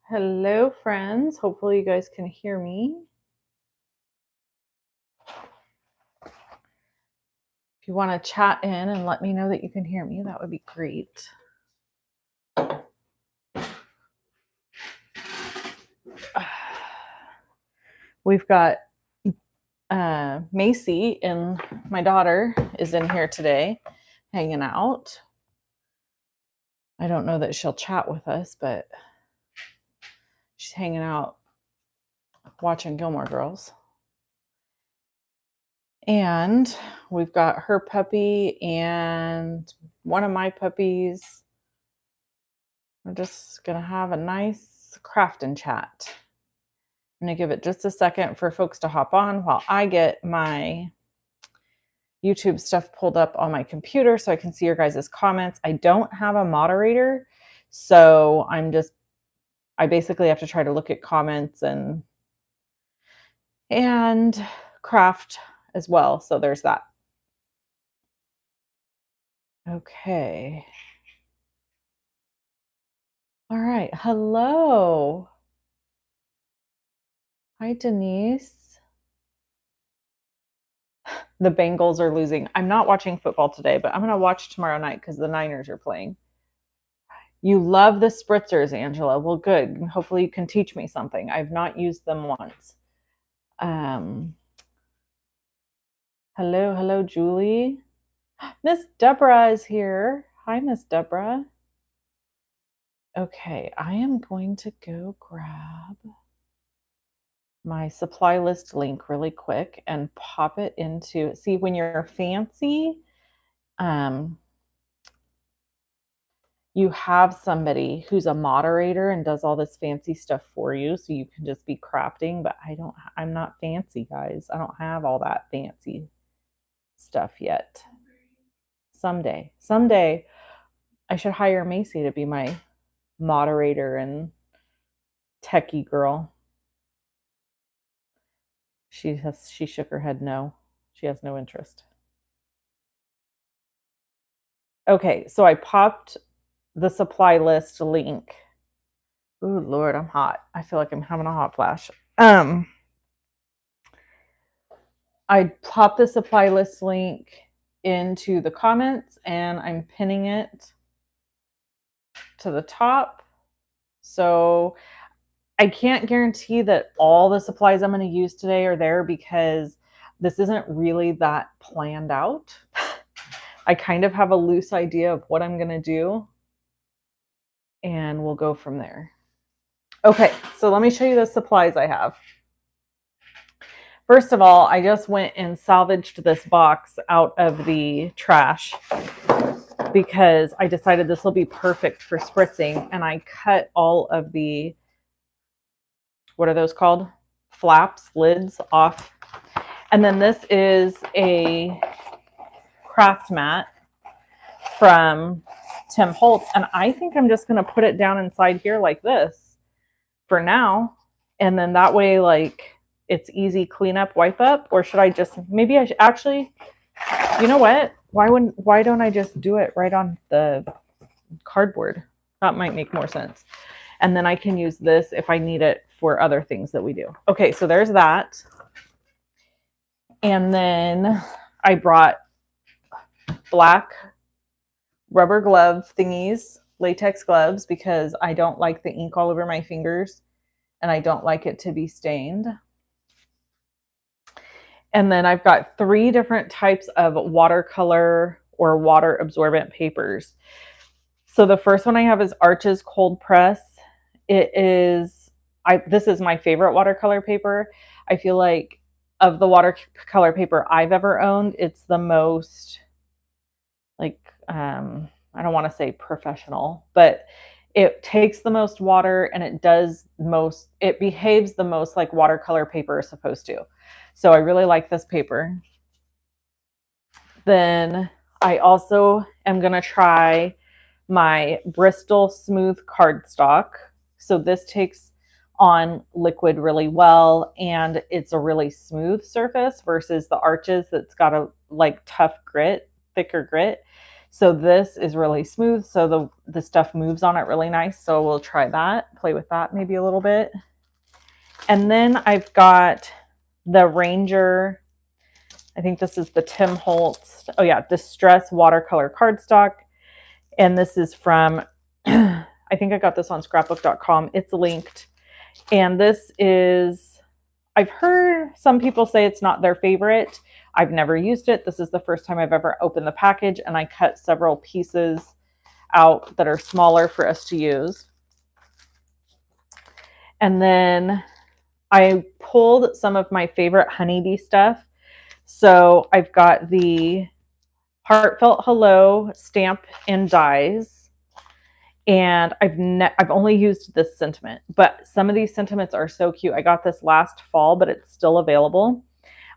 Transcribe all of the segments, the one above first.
Hello, friends. Hopefully you guys can hear me. If you want to chat in and let me know that you can hear me, that would be great. We've got Macy and my daughter is in here today hanging out. I don't know that she'll chat with us, but she's hanging out watching Gilmore Girls. And we've got her puppy and one of my puppies. We're just going to have a nice crafting chat. I'm going to give it just a second for folks to hop on while I get my YouTube stuff pulled up on my computer so I can see your guys' comments. I don't have a moderator, so I basically have to try to look at comments and craft as well. So there's that. Okay. All right. Hello. Hi, Denise. The Bengals are losing. I'm not watching football today, but I'm going to watch tomorrow night because the Niners are playing. You love the spritzers, Angela. Well, good. Hopefully you can teach me something. I've not used them once. Hello, Julie. Miss Deborah is here. Hi, Miss Deborah. Okay, I am going to go grab my supply list link really quick and pop it into, see, when you're fancy, you have somebody who's a moderator and does all this fancy stuff for you, so you can just be crafting, but I'm not fancy, guys. I don't have all that fancy stuff yet. Someday I should hire Macy to be my moderator and techie girl. She shook her head no. She has no interest. Okay, so I popped the supply list link. Ooh, Lord, I'm hot. I feel like I'm having a hot flash. I popped the supply list link into the comments and I'm pinning it to the top. So I can't guarantee that all the supplies I'm going to use today are there because this isn't really that planned out. I kind of have a loose idea of what I'm going to do and we'll go from there. Okay, so let me show you the supplies I have. First of all, I just went and salvaged this box out of the trash because I decided this will be perfect for spritzing, and I cut all of the, what are those called? Flaps, lids off. And then this is a craft mat from Tim Holtz, and I think I'm just going to put it down inside here like this for now, and then that way, like, it's easy cleanup, wipe up. Or should I just, maybe I should actually, you know what? Why don't I just do it right on the cardboard? That might make more sense. And then I can use this if I need it for other things that we do. Okay, so there's that. And then I brought black rubber glove thingies, latex gloves, because I don't like the ink all over my fingers and I don't like it to be stained. And then I've got 3 different types of watercolor or water absorbent papers. So the first one I have is Arches Cold Press. This is my favorite watercolor paper. I feel like of the watercolor paper I've ever owned, it's the most, like, I don't want to say professional, but it takes the most water and it behaves the most like watercolor paper is supposed to. So I really like this paper. Then I also am going to try my Bristol Smooth cardstock. So this takes on liquid really well and it's a really smooth surface versus the Arches that's got a like tough grit, thicker grit. So this is really smooth. So the stuff moves on it really nice. So we'll try that, play with that maybe a little bit. And then I've got the Ranger, I think this is the Tim Holtz, oh yeah, Distress Watercolor Cardstock. And this is from, I think I got this on scrapbook.com. It's linked. And this is, I've heard some people say it's not their favorite. I've never used it. This is the first time I've ever opened the package, and I cut several pieces out that are smaller for us to use. And then I pulled some of my favorite honeybee stuff. So I've got the Heartfelt Hello stamp and dies. And I've only used this sentiment, but some of these sentiments are so cute. I got this last fall, but it's still available.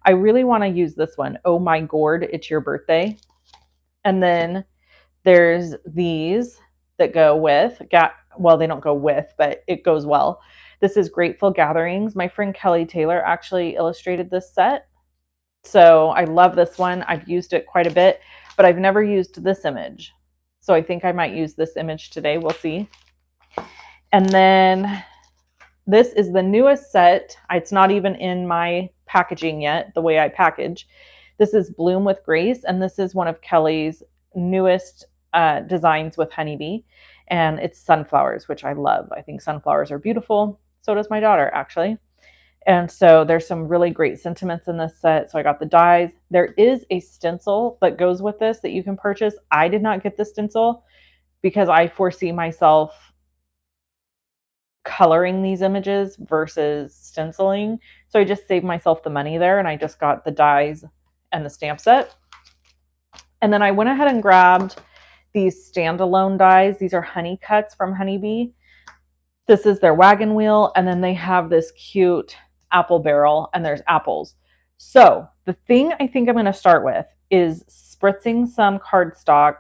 I really want to use this one. Oh my gourd, it's your birthday. And then there's these that go with, well, they don't go with, but it goes well. This is Grateful Gatherings. My friend Kelly Taylor actually illustrated this set. So I love this one. I've used it quite a bit, but I've never used this image. So I think I might use this image today. We'll see. And then this is the newest set. It's not even in my packaging yet, the way I package. This is Bloom with Grace, and this is one of Kelly's newest designs with honeybee, and it's sunflowers, which I love. I think sunflowers are beautiful. So does my daughter, actually. And so there's some really great sentiments in this set. So I got the dies. There is a stencil that goes with this that you can purchase. I did not get the stencil because I foresee myself coloring these images versus stenciling. So I just saved myself the money there, and I just got the dies and the stamp set. And then I went ahead and grabbed these standalone dies. These are honey cuts from Honeybee. This is their wagon wheel, and then they have this cute apple barrel, and there's apples. So the thing I think I'm going to start with is spritzing some cardstock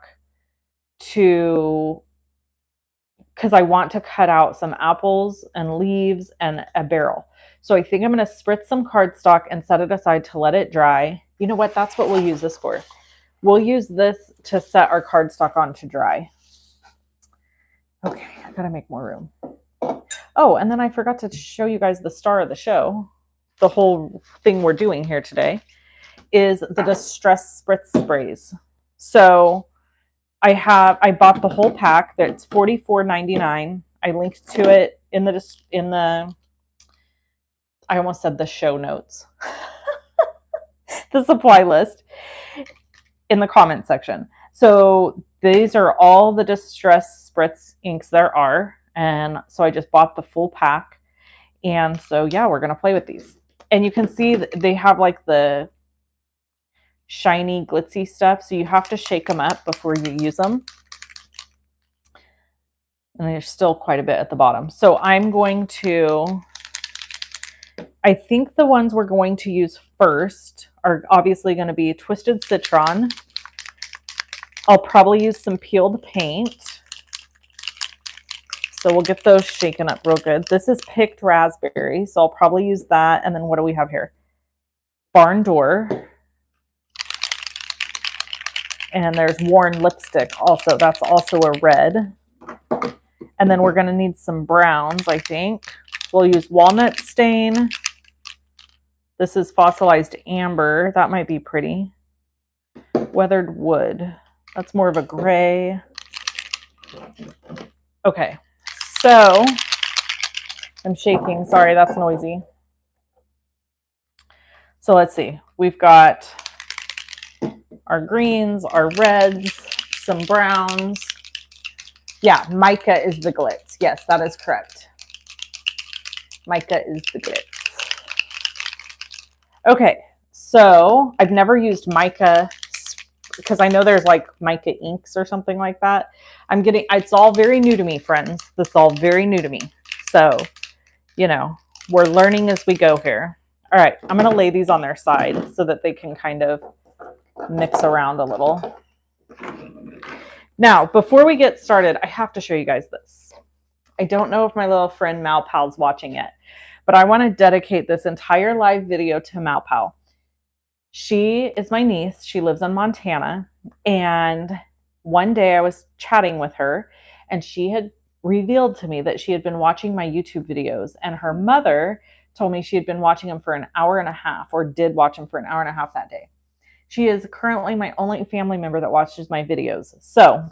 because I want to cut out some apples and leaves and a barrel. So I think I'm going to spritz some cardstock and set it aside to let it dry. You know what? That's what we'll use this for. We'll use this to set our cardstock on to dry. Okay, I got to make more room. Oh, and then I forgot to show you guys the star of the show. The whole thing we're doing here today is the Distress Spritz sprays. So I bought the whole pack. That's $44.99. I linked to it in the I almost said the show notes. The supply list in the comment section. So these are all the Distress Spritz inks there are. And so I just bought the full pack. And so, yeah, we're going to play with these. And you can see they have like the shiny, glitzy stuff. So you have to shake them up before you use them. And there's still quite a bit at the bottom. So I'm going to, I think the ones we're going to use first are obviously going to be Twisted Citron. I'll probably use some peeled paint. So we'll get those shaken up real good. This is Picked Raspberry, so I'll probably use that. And then what do we have here? Barn Door. And there's Worn Lipstick also. That's also a red. And then we're going to need some browns, I think. We'll use Walnut Stain. This is Fossilized Amber. That might be pretty. Weathered Wood. That's more of a gray. Okay. So, I'm shaking. Sorry, that's noisy. So let's see. We've got our greens, our reds, some browns. Yeah, mica is the glitz. Yes, that is correct. Mica is the glitz. Okay, so I've never used mica because I know there's like mica inks or something like that. It's all very new to me, friends. This is all very new to me. So, you know, we're learning as we go here. All right, I'm going to lay these on their side so that they can kind of mix around a little. Now, before we get started, I have to show you guys this. I don't know if my little friend Malpal's watching it, but I want to dedicate this entire live video to Malpal. She is my niece. She lives in Montana, and one day I was chatting with her and she had revealed to me that she had been watching my YouTube videos, and her mother told me she had been watching them for an hour and a half, or did watch them for an hour and a half that day. She is currently my only family member that watches my videos. So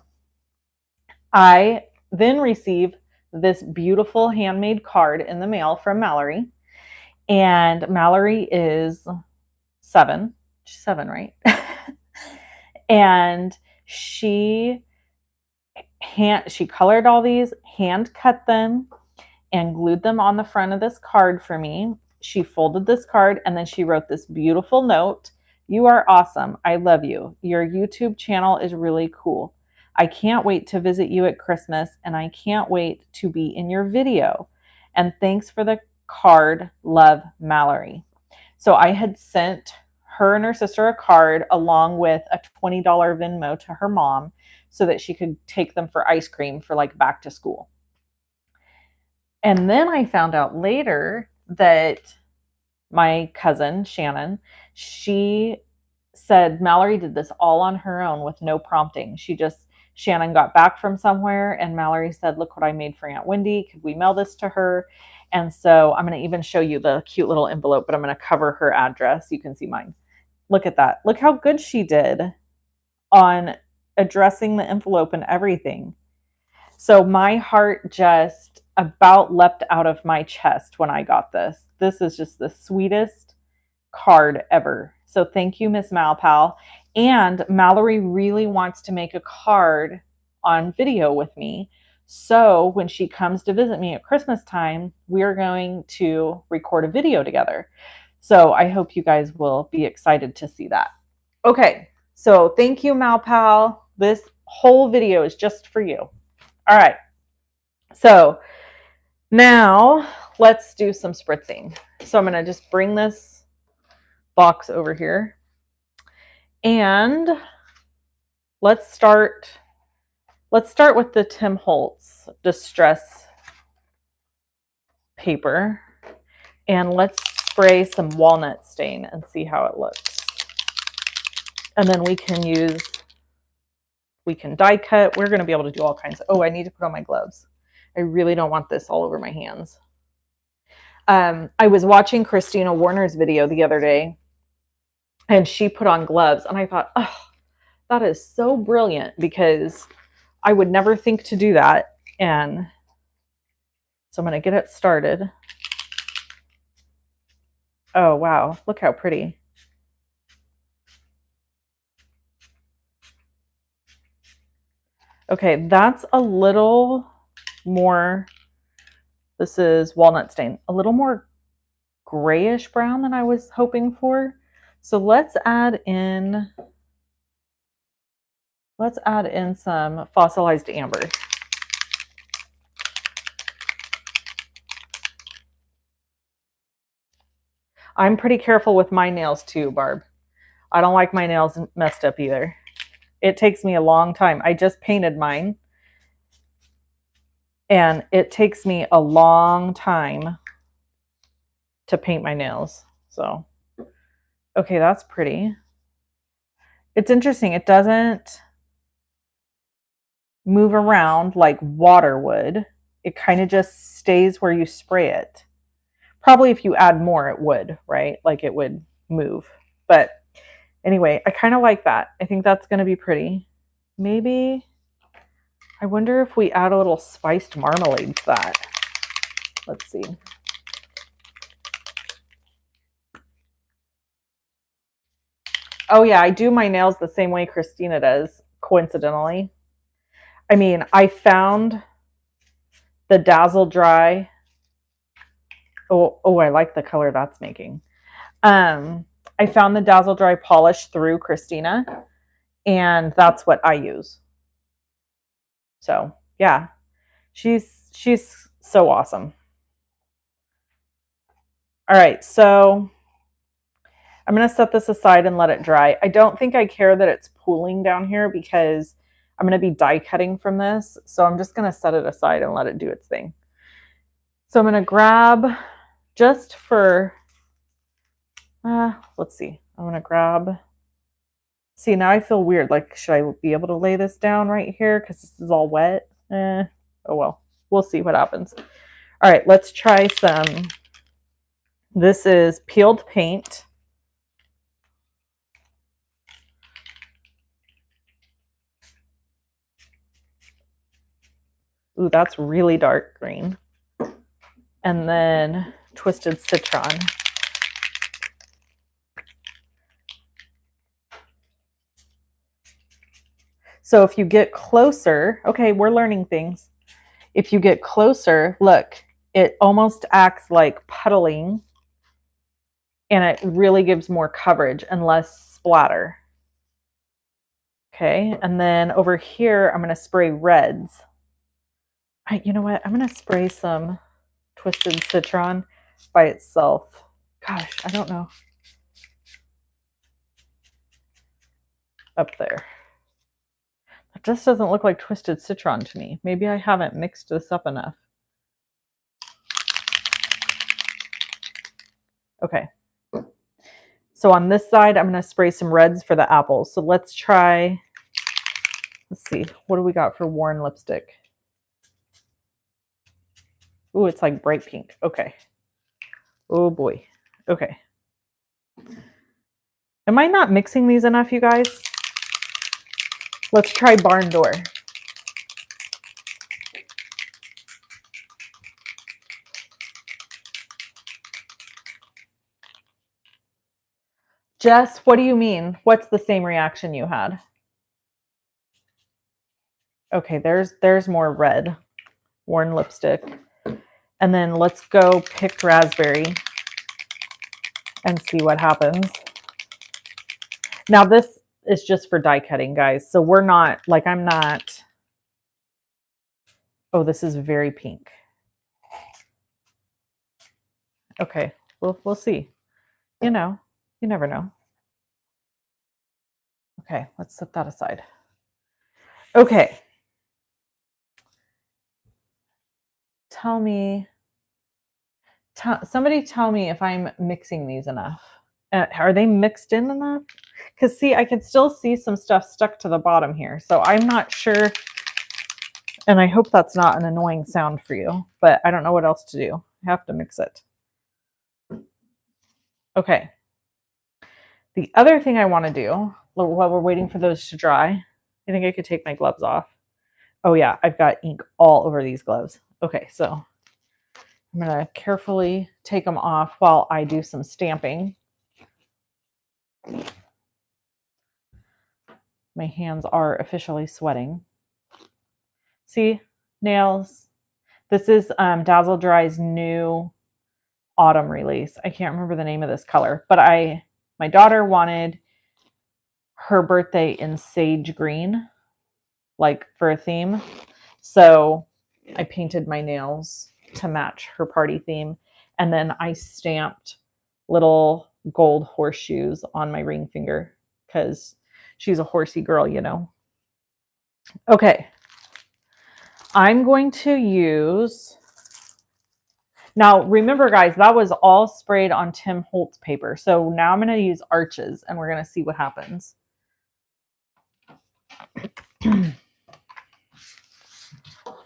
I then receive this beautiful handmade card in the mail from Mallory. And Mallory is 7. She's 7, right? And she colored all these, hand cut them, and glued them on the front of this card for me. She folded this card and then she wrote this beautiful note. You are awesome. I love you. Your YouTube channel is really cool. I can't wait to visit you at Christmas, and I can't wait to be in your video. And thanks for the card. Love, Mallory. So I had sent her and her sister a card along with a $20 Venmo to her mom so that she could take them for ice cream for like back to school. And then I found out later that my cousin, Shannon, she said Mallory did this all on her own with no prompting. Shannon got back from somewhere and Mallory said, look what I made for Aunt Wendy. Could we mail this to her? And so I'm going to even show you the cute little envelope, but I'm going to cover her address. You can see mine. Look at that. Look how good she did on addressing the envelope and everything. So my heart just about leapt out of my chest when I got this. This is just the sweetest card ever. So thank you, Miss Malpal. And Mallory really wants to make a card on video with me. So when she comes to visit me at Christmas time, we're going to record a video together. So I hope you guys will be excited to see that. Okay, so thank you, Malpal. This whole video is just for you. All right, so now let's do some spritzing. So I'm going to just bring this box over here and let's start with the Tim Holtz distress paper, and let's spray some walnut stain and see how it looks. And then we can die cut. We're going to be able to do all kinds of, oh, I need to put on my gloves. I really don't want this all over my hands. I was watching Christina Warner's video the other day, and she put on gloves, and I thought, oh, that is so brilliant, because I would never think to do that. And so I'm going to get it started. Oh, wow. Look how pretty. Okay, that's a little more, this is walnut stain, a little more grayish brown than I was hoping for. So let's add in some fossilized amber. I'm pretty careful with my nails too, Barb. I don't like my nails messed up either. It takes me a long time. I just painted mine, and it takes me a long time to paint my nails. So, okay, that's pretty. It's interesting. It doesn't move around like water would. It kind of just stays where you spray it. Probably if you add more, it would, right? Like it would move. But anyway, I kind of like that. I think that's going to be pretty. Maybe, I wonder if we add a little spiced marmalade to that. Let's see. Oh yeah, I do my nails the same way Christina does, coincidentally. I mean, I found the Dazzle Dry. Oh, I like the color that's making. I found the Dazzle Dry polish through Christina, and that's what I use. So yeah, she's so awesome. All right, so I'm going to set this aside and let it dry. I don't think I care that it's pooling down here because I'm going to be die cutting from this. So I'm just going to set it aside and let it do its thing. So I'm going to grab, just for, let's see, I'm going to grab See, now I feel weird. Like, should I be able to lay this down right here? Because this is all wet. Oh well, we'll see what happens. All right, let's try some. This is peeled paint. Ooh, that's really dark green. And then twisted citron. So if you get closer, okay, we're learning things. If you get closer, look, it almost acts like puddling, and it really gives more coverage and less splatter. Okay, and then over here, I'm going to spray reds. You know what? I'm going to spray some twisted citron by itself. Gosh, I don't know. Up there. That just doesn't look like twisted citron to me. Maybe I haven't mixed this up enough. Okay. So on this side, I'm going to spray some reds for the apples. So let's try, let's see, what do we got for worn lipstick? Ooh, it's like bright pink. Okay. Oh boy. Okay. Am I not mixing these enough, you guys? Let's try barn door. Jess, what do you mean? What's the same reaction you had? Okay, there's more red, worn lipstick. And then let's go picked raspberry and see what happens. Now this is just for die cutting, guys. So we're not, like, I'm not. Oh, this is very pink. Okay, we'll see. You know, you never know. Okay, let's set that aside. Okay. Tell me, somebody tell me if I'm mixing these enough. Are they mixed in enough? Because see, I can still see some stuff stuck to the bottom here. So I'm not sure. And I hope that's not an annoying sound for you, but I don't know what else to do. I have to mix it. Okay. The other thing I want to do while we're waiting for those to dry, I think I could take my gloves off. Oh yeah, I've got ink all over these gloves. Okay, so I'm going to carefully take them off while I do some stamping. My hands are officially sweating. See, nails. This is Dazzle Dry's new autumn release. I can't remember the name of this color, but my daughter wanted her birthday in sage green, like for a theme. So I painted my nails to match her party theme. And then I stamped little gold horseshoes on my ring finger because she's a horsey girl, you know. Okay. I'm going to use, now remember guys, that was all sprayed on Tim Holtz paper. So now I'm going to use arches and we're going to see what happens.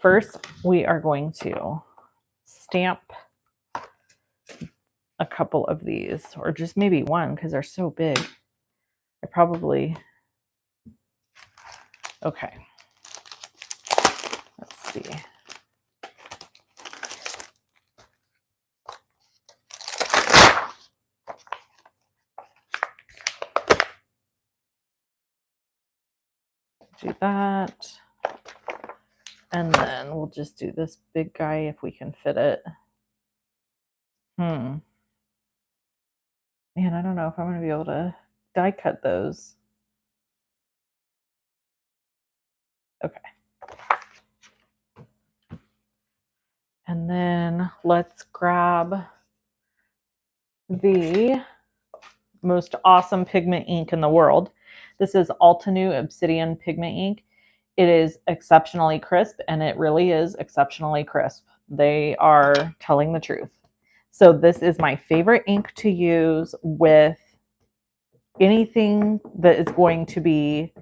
First, we are going to stamp a couple of these, or just maybe one because they're so big. I probably, okay. Let's see. Do that. And then we'll just do this big guy if we can fit it. Man, I don't know if I'm going to be able to die cut those. Okay. And then let's grab the most awesome pigment ink in the world. This is Altenew Obsidian Pigment Ink. It is exceptionally crisp, and it really is exceptionally crisp. They are telling the truth. So this is my favorite ink to use with anything that is going to be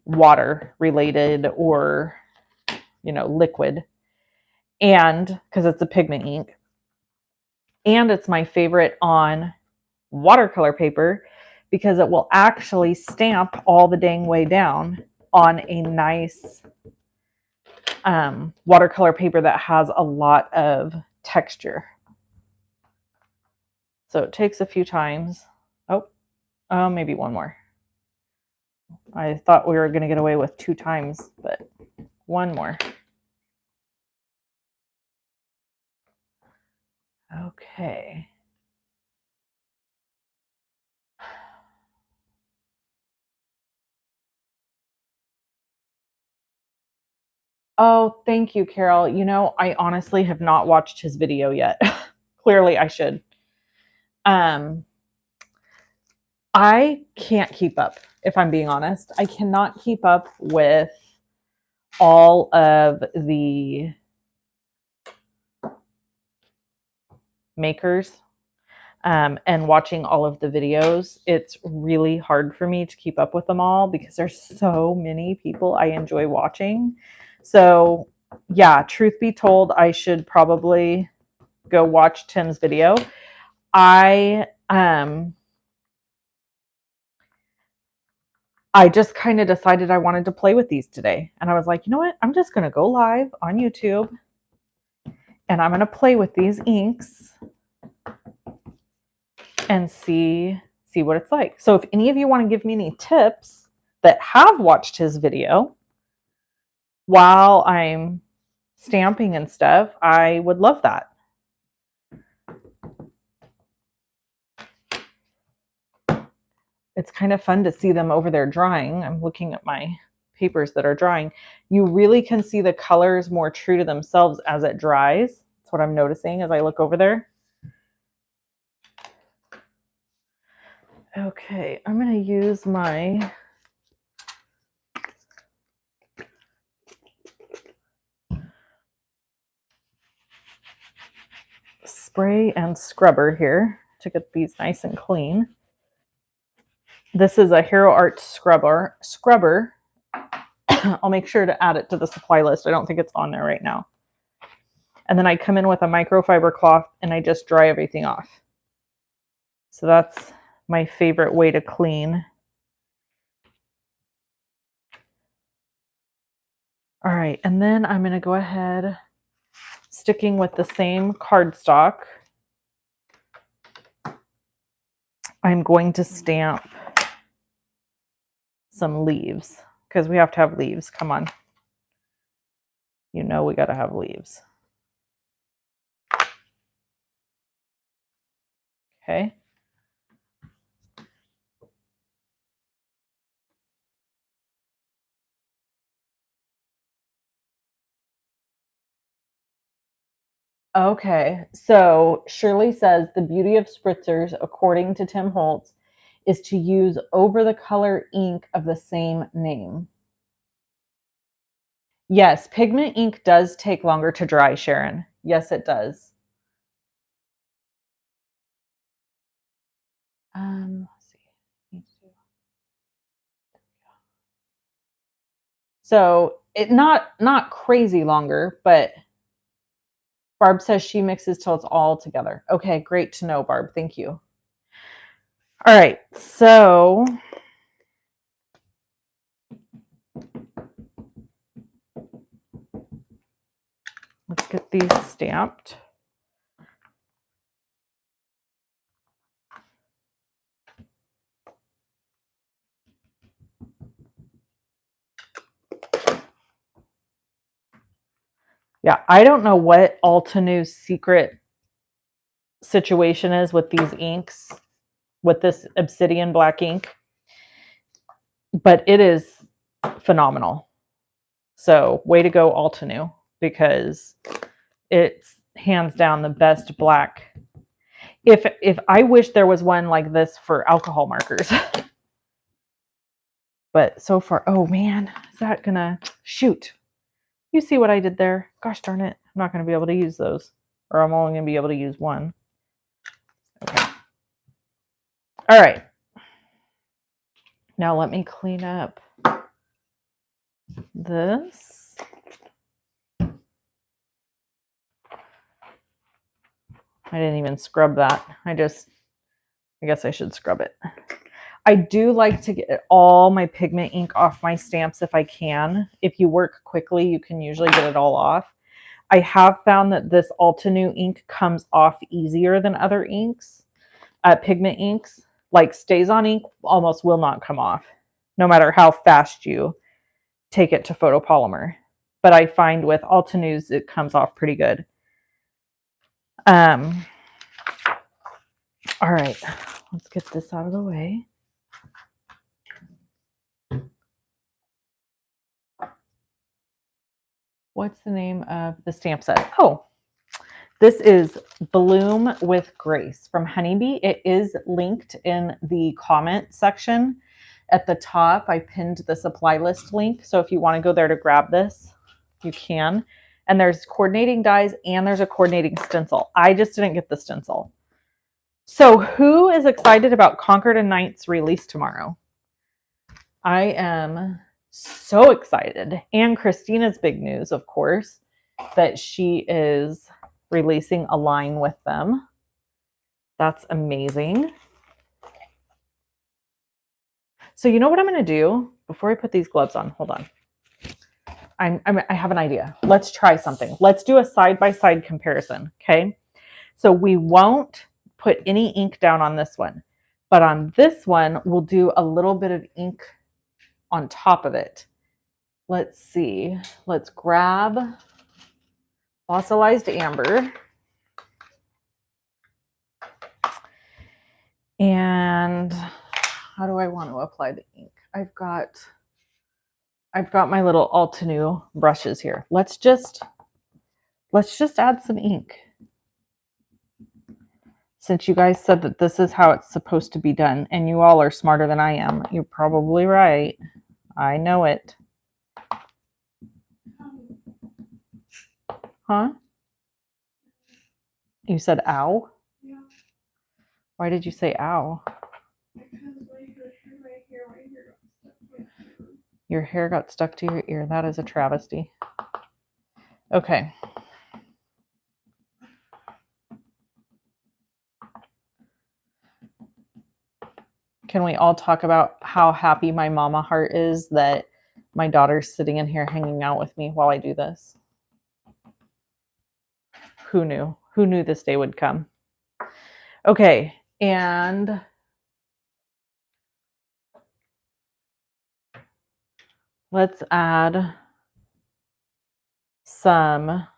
water related or, you know, liquid. And because it's a pigment ink. And it's my favorite on watercolor paper because it will actually stamp all the dang way down on a nice watercolor paper that has a lot of texture. So it takes a few times. Oh, maybe one more. I thought we were going to get away with 2 times, but one more. Okay. Oh, thank you, Carol. You know, I honestly have not watched his video yet. Clearly, I should. I can't keep up, if I'm being honest. I cannot keep up with all of the makers and watching all of the videos. It's really hard for me to keep up with them all because there's so many people I enjoy watching. So yeah, truth be told, I should probably go watch Tim's video. I just kind of decided I wanted to play with these today. And I was like, you know what? I'm just going to go live on YouTube and I'm going to play with these inks and see what it's like. So if any of you want to give me any tips that have watched his video while I'm stamping and stuff, I would love that. It's kind of fun to see them over there drying. I'm looking at my papers that are drying. You really can see the colors more true to themselves as it dries. That's what I'm noticing as I look over there. Okay, I'm going to use my spray and scrubber here to get these nice and clean. This is a Hero Art scrubber. I'll make sure to add it to the supply list. I don't think it's on there right now. And then I come in with a microfiber cloth and I just dry everything off. So that's my favorite way to clean. All right, and then I'm going to go ahead, sticking with the same cardstock. I'm going to stamp some leaves because we have to have leaves. Come on. You know we got to have leaves. Okay. Okay, so Shirley says the beauty of spritzers, according to Tim Holtz, is to use over the color ink of the same name. Yes, pigment ink does take longer to dry, Sharon. Yes, it does. Let's see. So it not crazy longer, but Barb says she mixes till it's all together. Okay, great to know, Barb. Thank you. All right, so let's get these stamped. Yeah, I don't know what Altenews secret situation is with these inks, with this obsidian black ink, but it is phenomenal. So way to go, Altenew, because it's hands down the best black. If I wish there was one like this for alcohol markers. But so far, oh man, is that gonna shoot? You see what I did there? Gosh darn it. I'm not gonna be able to use those. Or I'm only gonna be able to use one. Okay. All right. Now let me clean up this. I didn't even scrub that. I guess I should scrub it. I do like to get all my pigment ink off my stamps if I can. If you work quickly, you can usually get it all off. I have found that this Altenew ink comes off easier than other inks. Pigment inks, like StazOn ink, almost will not come off, no matter how fast you take it to photopolymer. But I find with Altenews, it comes off pretty good. All right, let's get this out of the way. What's the name of the stamp set? Oh, this is Bloom with Grace from Honeybee. It is linked in the comment section at the top. I pinned the supply list link. So if you want to go there to grab this, you can. And there's coordinating dies and there's a coordinating stencil. I just didn't get the stencil. So who is excited about Concord and Knight's release tomorrow? I am so excited. And Christina's big news, of course, that she is releasing a line with them. That's amazing. So you know what I'm going to do before I put these gloves on? Hold on. I have an idea. Let's try something. Let's do a side-by-side comparison, okay? So we won't put any ink down on this one, but on this one, we'll do a little bit of ink on top of it. Let's see. Let's grab fossilized amber. And how do I want to apply the ink? I've got my little Altenew brushes here. Let's just add some ink. Since you guys said that this is how it's supposed to be done, and you all are smarter than I am, you're probably right. I know it. Huh? You said ow? Yeah. Why did you say ow? Because your hair got stuck to your ear. That is a travesty. Okay. Can we all talk about how happy my mama heart is that my daughter's sitting in here hanging out with me while I do this? Who knew? Who knew this day would come? Okay, and let's add some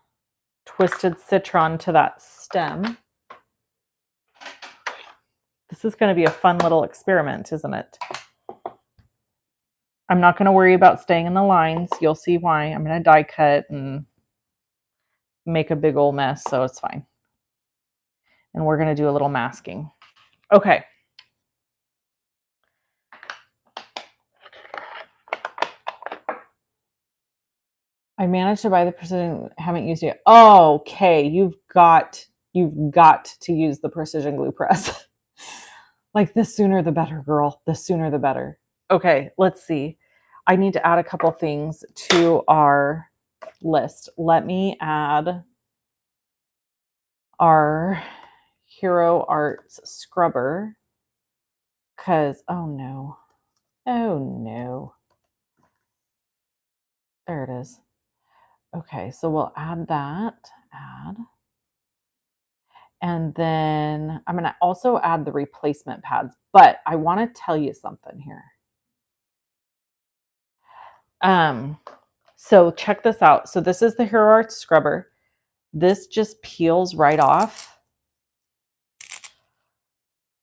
twisted citron to that stem. This is going to be a fun little experiment, isn't it? I'm not going to worry about staying in the lines. You'll see why. I'm going to die cut and make a big old mess, so it's fine. And we're going to do a little masking. Okay. I managed to buy the precision, haven't used it. Oh, okay, you've got to use the precision glue press. Like the sooner the better, girl. The sooner the better. Okay, let's see. I need to add a couple things to our list. Let me add our Hero Arts scrubber because, oh no. There it is. Okay, so we'll add that. And then I'm going to also add the replacement pads, but I want to tell you something here. So check this out. So this is the Hero Arts scrubber. This just peels right off.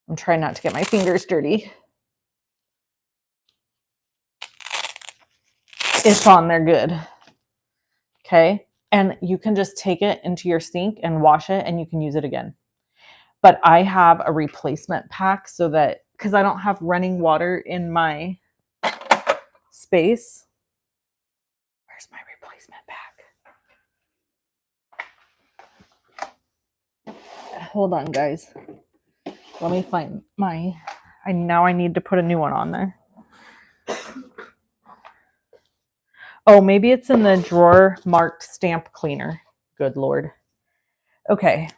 I'm trying not to get my fingers dirty. It's on there good. Okay. And you can just take it into your sink and wash it and you can use it again. But I have a replacement pack so that, because I don't have running water in my space. Where's my replacement pack? Hold on, guys. Let me find my, now I need to put a new one on there. Oh, maybe it's in the drawer marked stamp cleaner. Good Lord. Okay.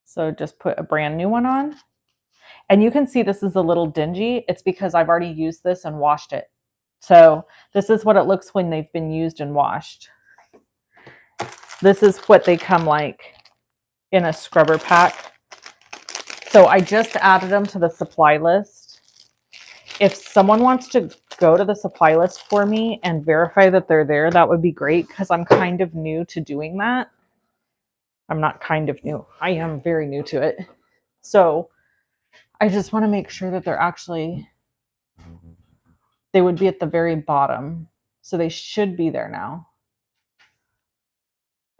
So just put a brand new one on. And you can see this is a little dingy. It's because I've already used this and washed it. So this is what it looks when they've been used and washed. This is what they come like in a scrubber pack. So I just added them to the supply list. If someone wants to go to the supply list for me and verify that they're there, that would be great, because I'm kind of new to doing that. I'm not kind of new. I am very new to it. So I just want to make sure that they're actually, they would be at the very bottom. So they should be there now.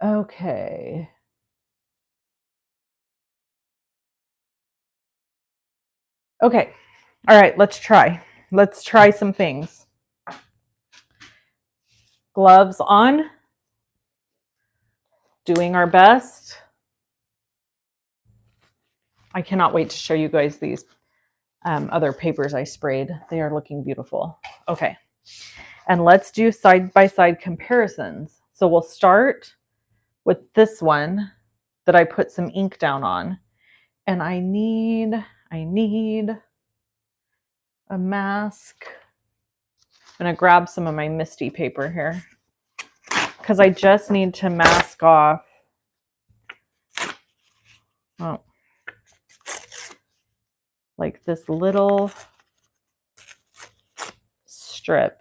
Okay. Okay. All right, let's try. Let's try some things. Gloves on. Doing our best. I cannot wait to show you guys these other papers I sprayed. They are looking beautiful. Okay. And let's do side-by-side comparisons. So we'll start with this one that I put some ink down on. And I need a mask. I'm going to grab some of my Misty paper here, because I just need to mask off. Oh, like this little strip.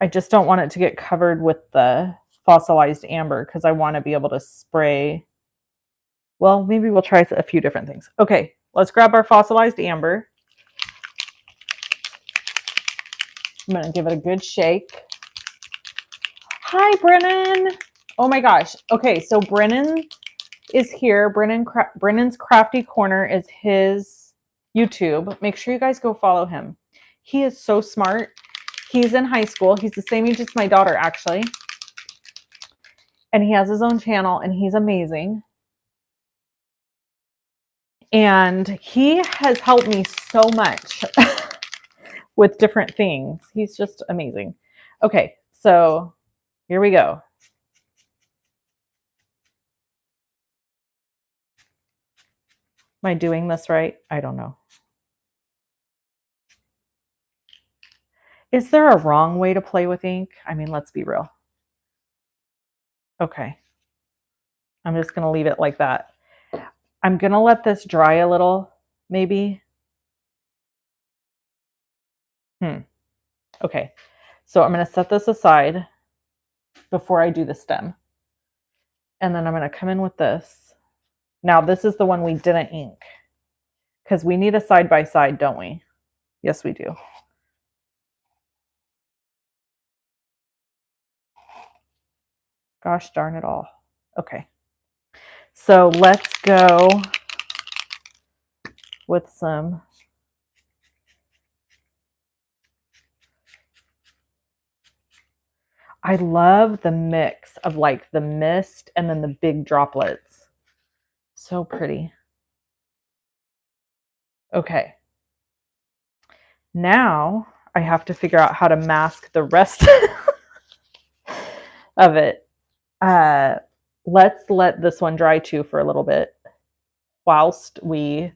I just don't want it to get covered with the fossilized amber, because I want to be able to spray. Well, maybe we'll try a few different things. Okay, let's grab our fossilized amber. I'm going to give it a good shake. Hi, Brennan. Oh my gosh. Okay, so Brennan is here. Brennan's Crafty Corner is his YouTube. Make sure you guys go follow him. He is so smart. He's in high school. He's the same age as my daughter, actually. And he has his own channel, and he's amazing. And he has helped me so much with different things. He's just amazing. Okay, so here we go. Am I doing this right? I don't know. Is there a wrong way to play with ink? I mean, let's be real. Okay. I'm just going to leave it like that. I'm going to let this dry a little, maybe. Okay. So I'm going to set this aside before I do the stem. And then I'm going to come in with this. Now, this is the one we didn't ink, because we need a side-by-side, don't we? Yes, we do. Gosh darn it all. Okay. So let's go with some I love the mix of like the mist and then the big droplets. So pretty. Okay. Now I have to figure out how to mask the rest of it. Let's let this one dry too for a little bit whilst we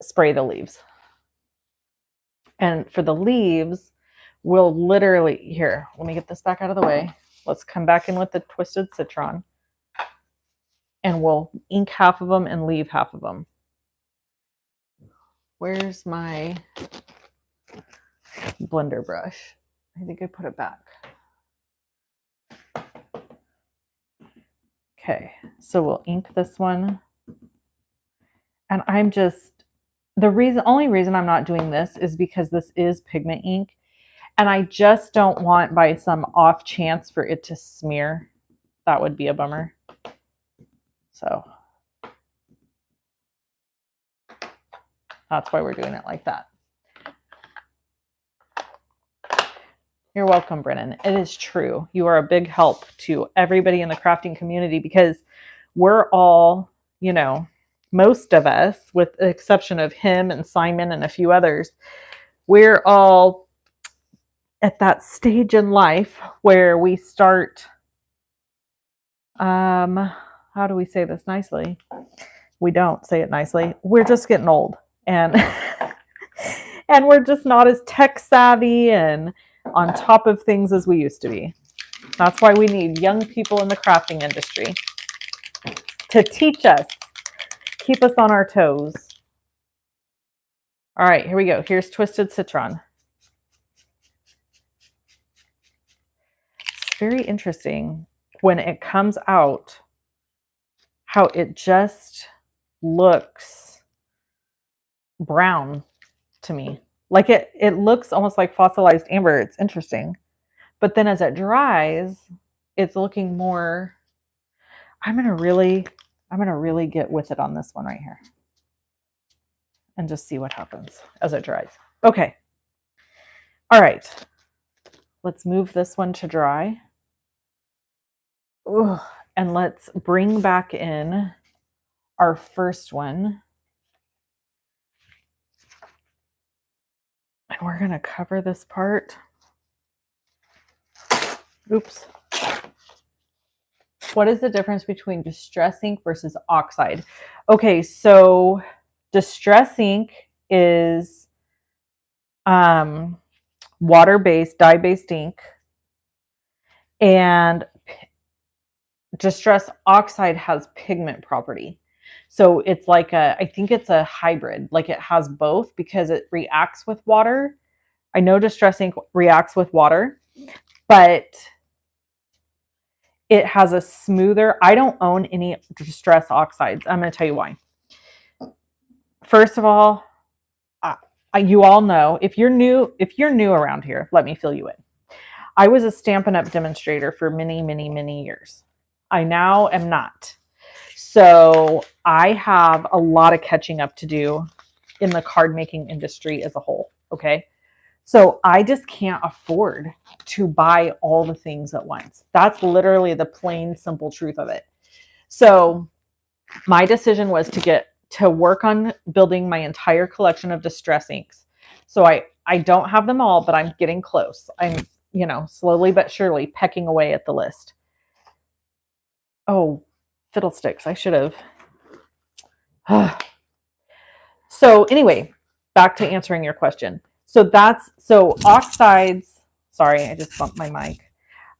spray the leaves. And for the leaves, we'll literally, here, let me get this back out of the way. Let's come back in with the Twisted Citron. And we'll ink half of them and leave half of them. Where's my blender brush? I think I put it back. Okay, so we'll ink this one. And I'm just, only reason I'm not doing this is because this is pigment ink. And I just don't want, by some off chance, for it to smear. That would be a bummer. So that's why we're doing it like that. You're welcome, Brennan. It is true. You are a big help to everybody in the crafting community, because we're all, you know, most of us, with the exception of him and Simon and a few others, we're all at that stage in life where we start, how do we say this nicely? We don't say it nicely. We're just getting old, and and we're just not as tech savvy and on top of things as we used to be. That's why we need young people in the crafting industry to teach us, keep us on our toes. All right, here we go. Here's Twisted Citron. It's very interesting when it comes out how it just looks brown to me. Like it looks almost like fossilized amber. It's interesting. But then as it dries, it's looking more, I'm going to really get with it on this one right here and just see what happens as it dries. Okay. All right. Let's move this one to dry. Ooh, and let's bring back in our first one. And we're going to cover this part. Oops. What is the difference between distress ink versus oxide? Okay, so distress ink is water-based, dye-based ink, and distress oxide has pigment property. So it's like I think it's a hybrid, like it has both because it reacts with water. I know distress ink reacts with water, but it has a smoother, I don't own any distress oxides. I'm going to tell you why. First of all, you all know, if you're new around here, let me fill you in. I was a Stampin' Up! Demonstrator for many, many, many years. I now am not. So I have a lot of catching up to do in the card making industry as a whole. Okay. So I just can't afford to buy all the things at once. That's literally the plain, simple truth of it. So my decision was to work on building my entire collection of distress inks. So I don't have them all, but I'm getting close. I'm, slowly but surely pecking away at the list. Oh, fiddlesticks. I should have. So anyway, back to answering your question. So oxides, sorry, I just bumped my mic.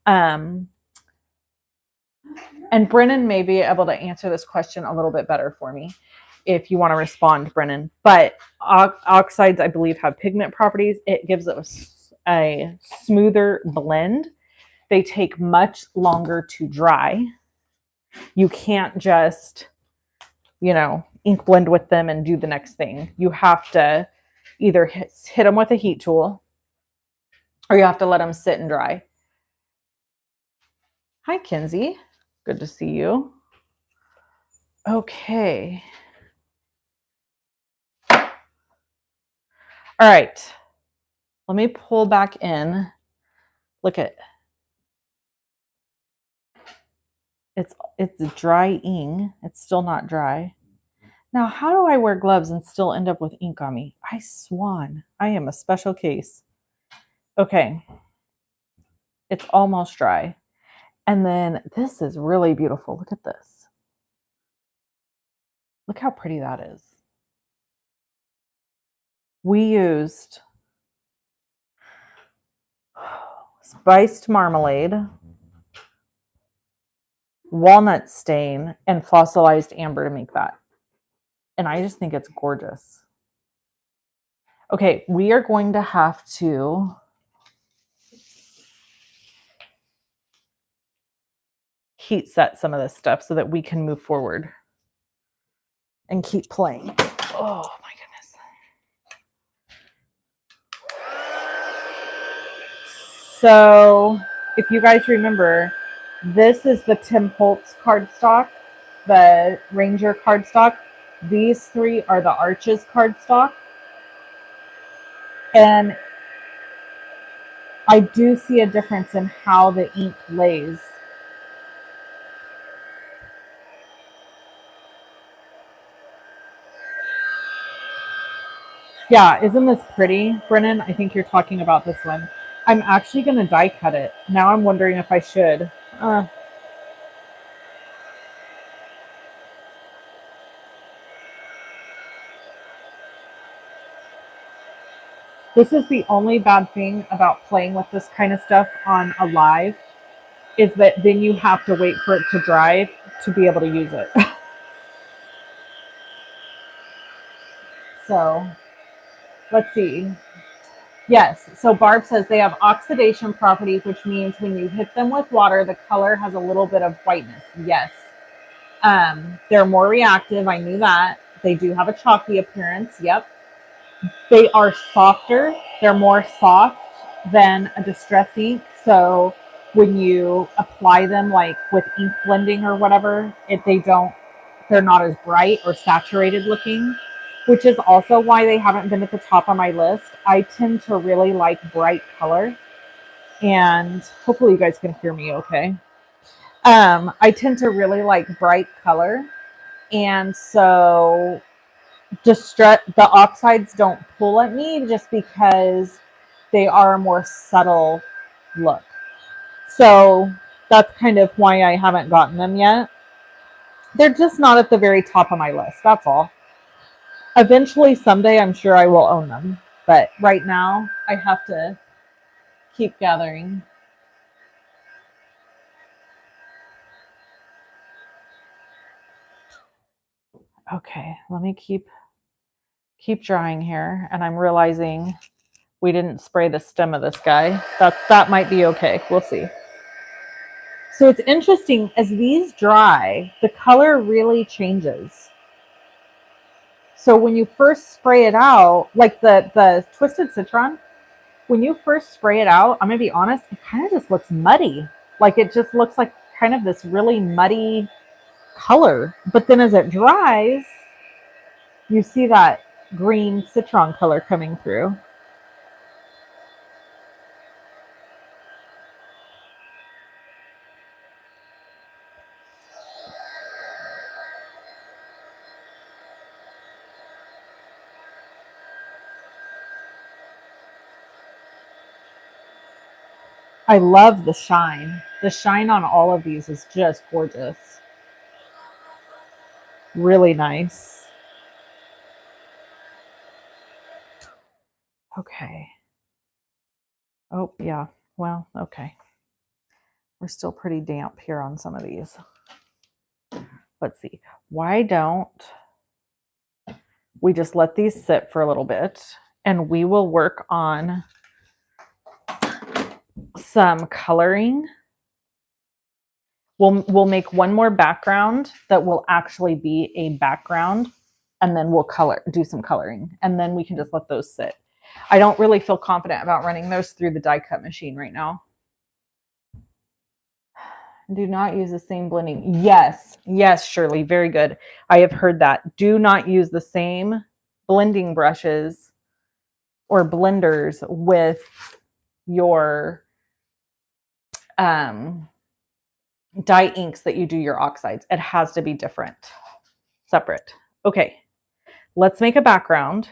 And Brennan may be able to answer this question a little bit better for me if you want to respond, Brennan. But oxides, I believe, have pigment properties. It gives us a smoother blend. They take much longer to dry. You can't just, ink blend with them and do the next thing. You have to either hit them with a heat tool or you have to let them sit and dry. Hi, Kinsey. Good to see you. Okay. All right. Let me pull back in. Look at it's drying. It's still not dry. Now, how do I wear gloves and still end up with ink on me? I swan. I am a special case. Okay. It's almost dry. And then this is really beautiful. Look at this. Look how pretty that is. We used spiced marmalade, walnut stain, and fossilized amber to make that. And I just think it's gorgeous. Okay, we are going to have to heat set some of this stuff so that we can move forward and keep playing. Oh my goodness. So if you guys remember, this is the Tim Holtz cardstock, the Ranger cardstock. These three are the Arches cardstock. And I do see a difference in how the ink lays. Yeah, isn't this pretty, Brennan? I think you're talking about this one. I'm actually going to die cut it. Now I'm wondering if I should. This is the only bad thing about playing with this kind of stuff on a live, is that then you have to wait for it to dry to be able to use it. So let's see. Yes, so Barb says they have oxidation property, which means when you hit them with water, the color has a little bit of whiteness. Yes. They're more reactive. I knew that. They do have a chalky appearance. Yep. They are softer. They're more soft than a distress ink. So when you apply them like with ink blending or whatever, they're not as bright or saturated looking, which is also why they haven't been at the top of my list. I tend to really like bright color, and hopefully you guys can hear me okay. I tend to really like bright color, and so the oxides don't pull at me just because they are a more subtle look. So that's kind of why I haven't gotten them yet. They're just not at the very top of my list. That's all. Eventually, someday, I'm sure I will own them. But right now, I have to keep gathering. Okay, let me keep drying here. And I'm realizing we didn't spray the stem of this guy. That might be okay. We'll see. So it's interesting, as these dry, the color really changes. So when you first spray it out, like the Twisted Citron, when you first spray it out, I'm going to be honest, it kind of just looks muddy. Like it just looks like kind of this really muddy color. But then as it dries, you see that green citron color coming through. I love the shine. The shine on all of these is just gorgeous. Really nice. Okay. Oh, yeah. Well, okay. We're still pretty damp here on some of these. Let's see. Why don't we just let these sit for a little bit, and we will work on some coloring. We'll make one more background that will actually be a background, and then we'll do some coloring, and then we can just let those sit. I don't really feel confident about running those through the die cut machine right now. Do not use the same blending. Yes, Shirley, very good. I have heard that. Do not use the same blending brushes or blenders with your dye inks that you do your oxides. It has to be different, separate. Okay, let's make a background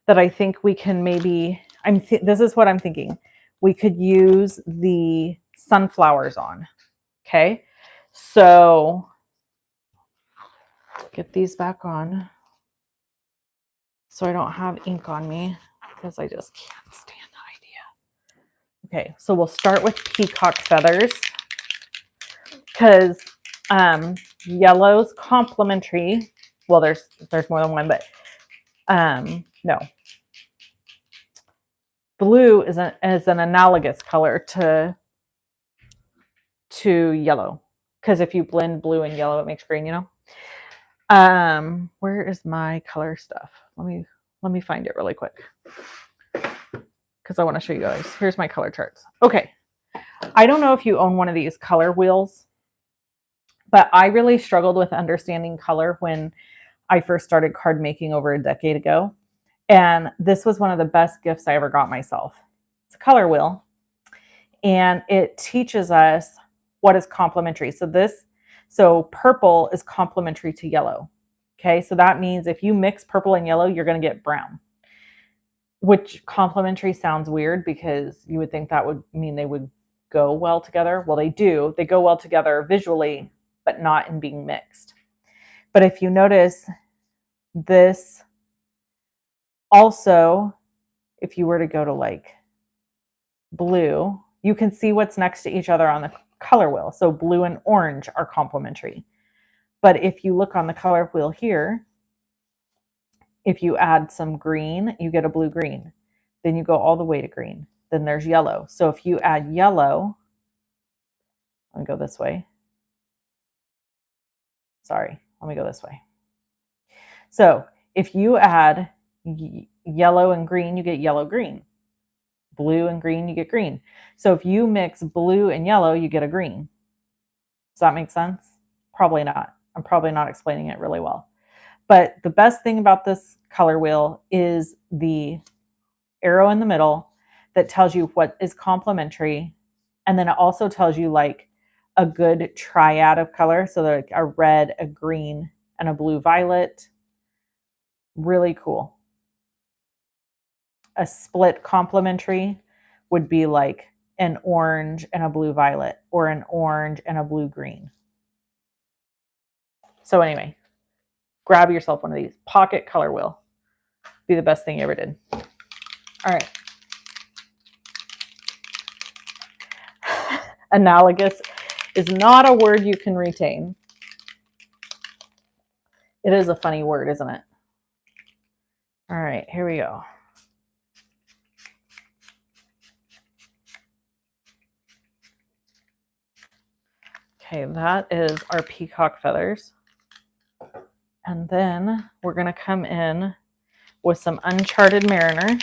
that I think we can maybe, this is what I'm thinking. We could use the sunflowers on. Okay, so get these back on so I don't have ink on me because I just can't stand the idea. Okay, so we'll start with peacock feathers because yellow's complementary. Well, there's more than one, but no. Blue is an analogous color to yellow, because if you blend blue and yellow, it makes green, you know. Where is my color stuff? Let me find it really quick because I want to show you guys. Here's my color charts. Okay, I don't know if you own one of these color wheels, but I really struggled with understanding color when I first started card making over a decade ago. And this was one of the best gifts I ever got myself. It's a color wheel, and it teaches us what is complementary. So purple is complementary to yellow. Okay, so that means if you mix purple and yellow, you're going to get brown. which complementary sounds weird because you would think that would mean they would go well together. Well, they do. They go well together visually, but not in being mixed. But if you notice this also, if you were to go to like blue, you can see what's next to each other on the color wheel. So blue and orange are complementary. But if you look on the color wheel here, if you add some green, you get a blue green. Then you go all the way to green. Then there's yellow. So if you add yellow, let me go this way. Sorry, let me go this way. So if you add yellow and green, you get yellow green. Blue and green, you get green. So if you mix blue and yellow, you get a green. Does that make sense? Probably not. I'm probably not explaining it really well. But the best thing about this color wheel is the arrow in the middle that tells you what is complementary. And then it also tells you like a good triad of color. So like a red, a green, and a blue violet. Really cool. A split complementary would be like an orange and a blue violet, or an orange and a blue green. So anyway, grab yourself one of these. Pocket color wheel. Be the best thing you ever did. All right. Analogous is not a word you can retain. It is a funny word, isn't it? All right, here we go. Okay, that is our peacock feathers. And then we're going to come in with some Uncharted Mariner.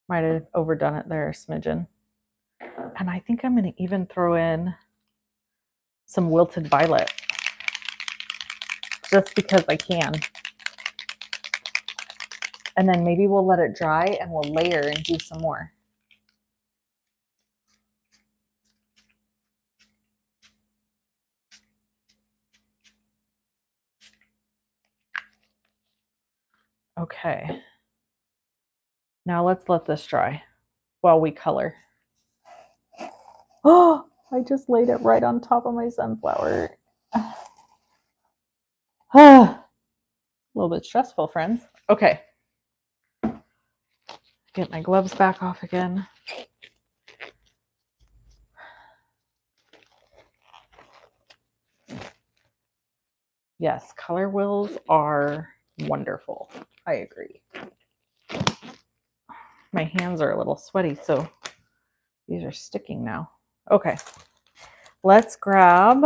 Might have overdone it there a smidgen. And I think I'm going to even throw in some wilted violet, just because I can. And then maybe we'll let it dry and we'll layer and do some more. Okay. Now let's let this dry while we color. Oh, I just laid it right on top of my sunflower. A little bit stressful, friends. Okay. Get my gloves back off again. Yes, color wheels are wonderful. I agree. My hands are a little sweaty, so these are sticking now. Okay, let's grab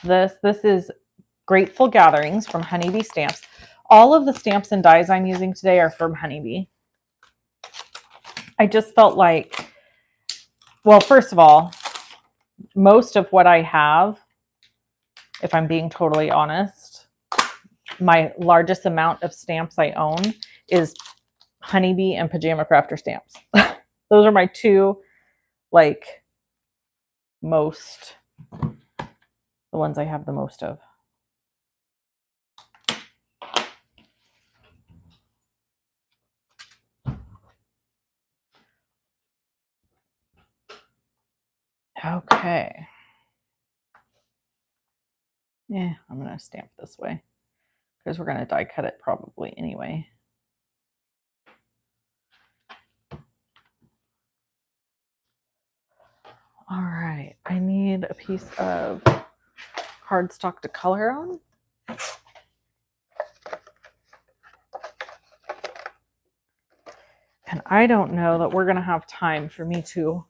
this. This is Grateful Gatherings from Honeybee Stamps. All of the stamps and dies I'm using today are from Honeybee. I just felt like, well, first of all, most of what I have, if I'm being totally honest, my largest amount of stamps I own is Honeybee and Pajama Crafter stamps. Those are my two, like, most, the ones I have the most of. Okay. Yeah, I'm going to stamp this way because we're going to die cut it probably anyway. All right, I need a piece of cardstock to color on. And I don't know that we're going to have time for me to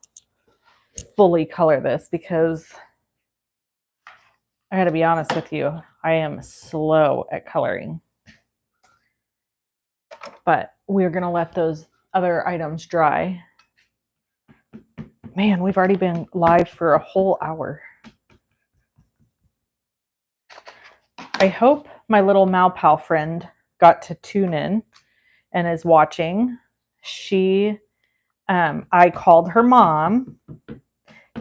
fully color this because I got to be honest with you, I am slow at coloring. But we're going to let those other items dry. Man, we've already been live for a whole hour. I hope my little Malpal friend got to tune in and is watching I called her mom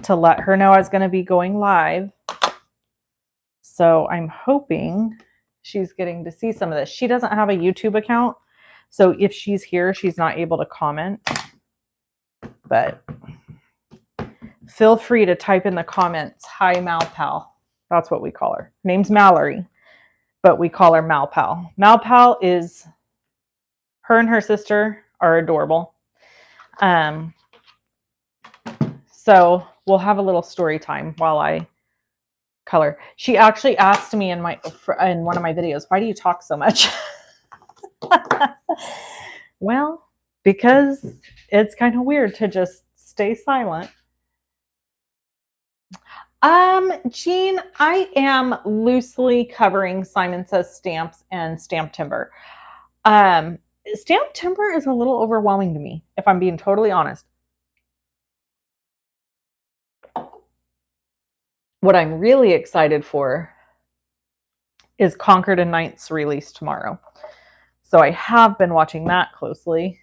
to let her know I was going to be going live. So I'm hoping she's getting to see some of this. She doesn't have a YouTube account, so if she's here, she's not able to comment. But feel free to type in the comments, hi Malpal. That's what we call her. Her name's Mallory, but we call her Malpal. Malpal is, her and her sister are adorable. So we'll have a little story time while I color. She actually asked me in one of my videos, why do you talk so much? Well, because it's kind of weird to just stay silent. Jean, I am loosely covering Simon Says Stamps and Stamp Timber. Stamp Timber is a little overwhelming to me, if I'm being totally honest. What I'm really excited for is Concord and Knight's release tomorrow. So I have been watching that closely,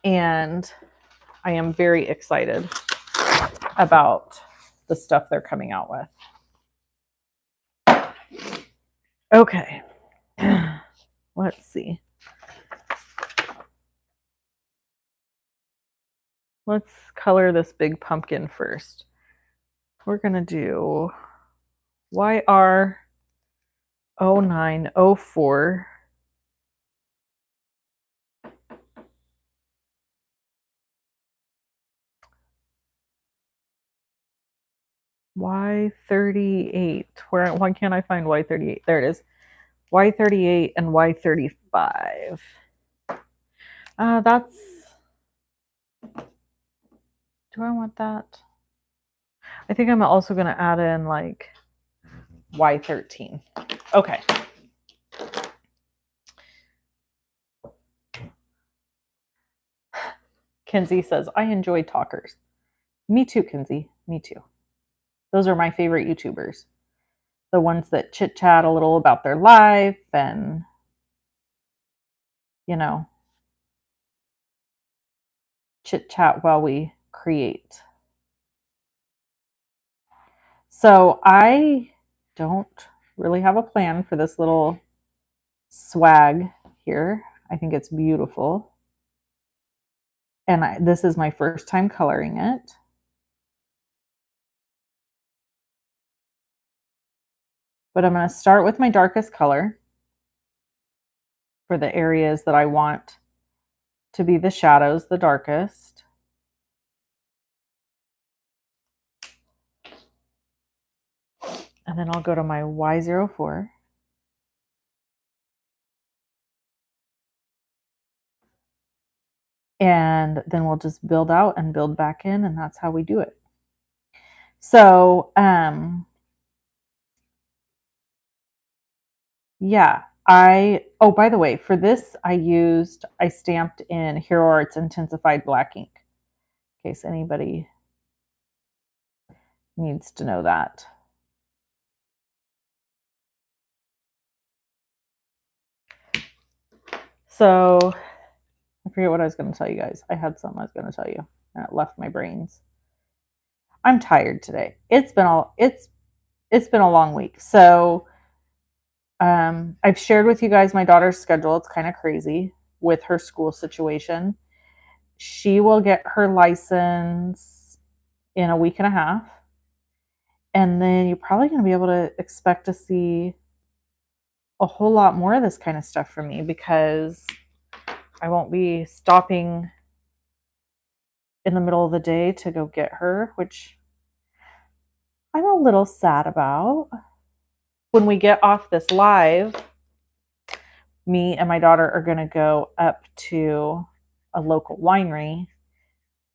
and I am very excited about the stuff they're coming out with. Okay, let's see. Let's color this big pumpkin first. We're going to do YR0904. Y38. Why can't I find Y38? There it is. Y38 and Y35. That's... Do I want that? I think I'm also going to add in like Y13. Okay. Kinsey says, I enjoy talkers. Me too, Kinsey. Me too. Those are my favorite YouTubers. The ones that chit chat a little about their life and, you know, chit chat while we create. So I don't really have a plan for this little swag here. I think it's beautiful. And this is my first time coloring it. But I'm going to start with my darkest color for the areas that I want to be the shadows the darkest. And then I'll go to my Y04. And then we'll just build out and build back in, and that's how we do it. So, yeah, oh, by the way, for this, I stamped in Hero Arts Intensified Black ink, in case anybody needs to know that. So, I forget what I was going to tell you guys. I had something I was going to tell you, and it left my brains. I'm tired today. It's been a long week. So, I've shared with you guys my daughter's schedule. It's kind of crazy with her school situation. She will get her license in a week and a half. And then you're probably going to be able to expect to see a whole lot more of this kind of stuff from me, because I won't be stopping in the middle of the day to go get her, which I'm a little sad about. When we get off this live, me and my daughter are going to go up to a local winery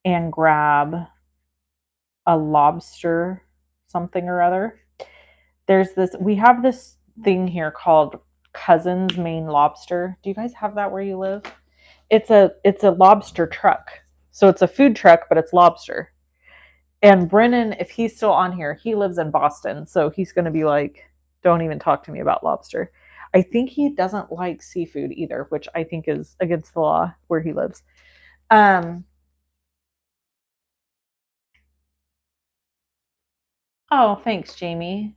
and grab a lobster something or other. We have this thing here called Cousin's Maine Lobster. Do you guys have that where you live? It's a lobster truck. So it's a food truck, but it's lobster. And Brennan, if he's still on here, he lives in Boston. So he's going to be like, don't even talk to me about lobster. I think he doesn't like seafood either, which I think is against the law where he lives. Oh, thanks, Jamie.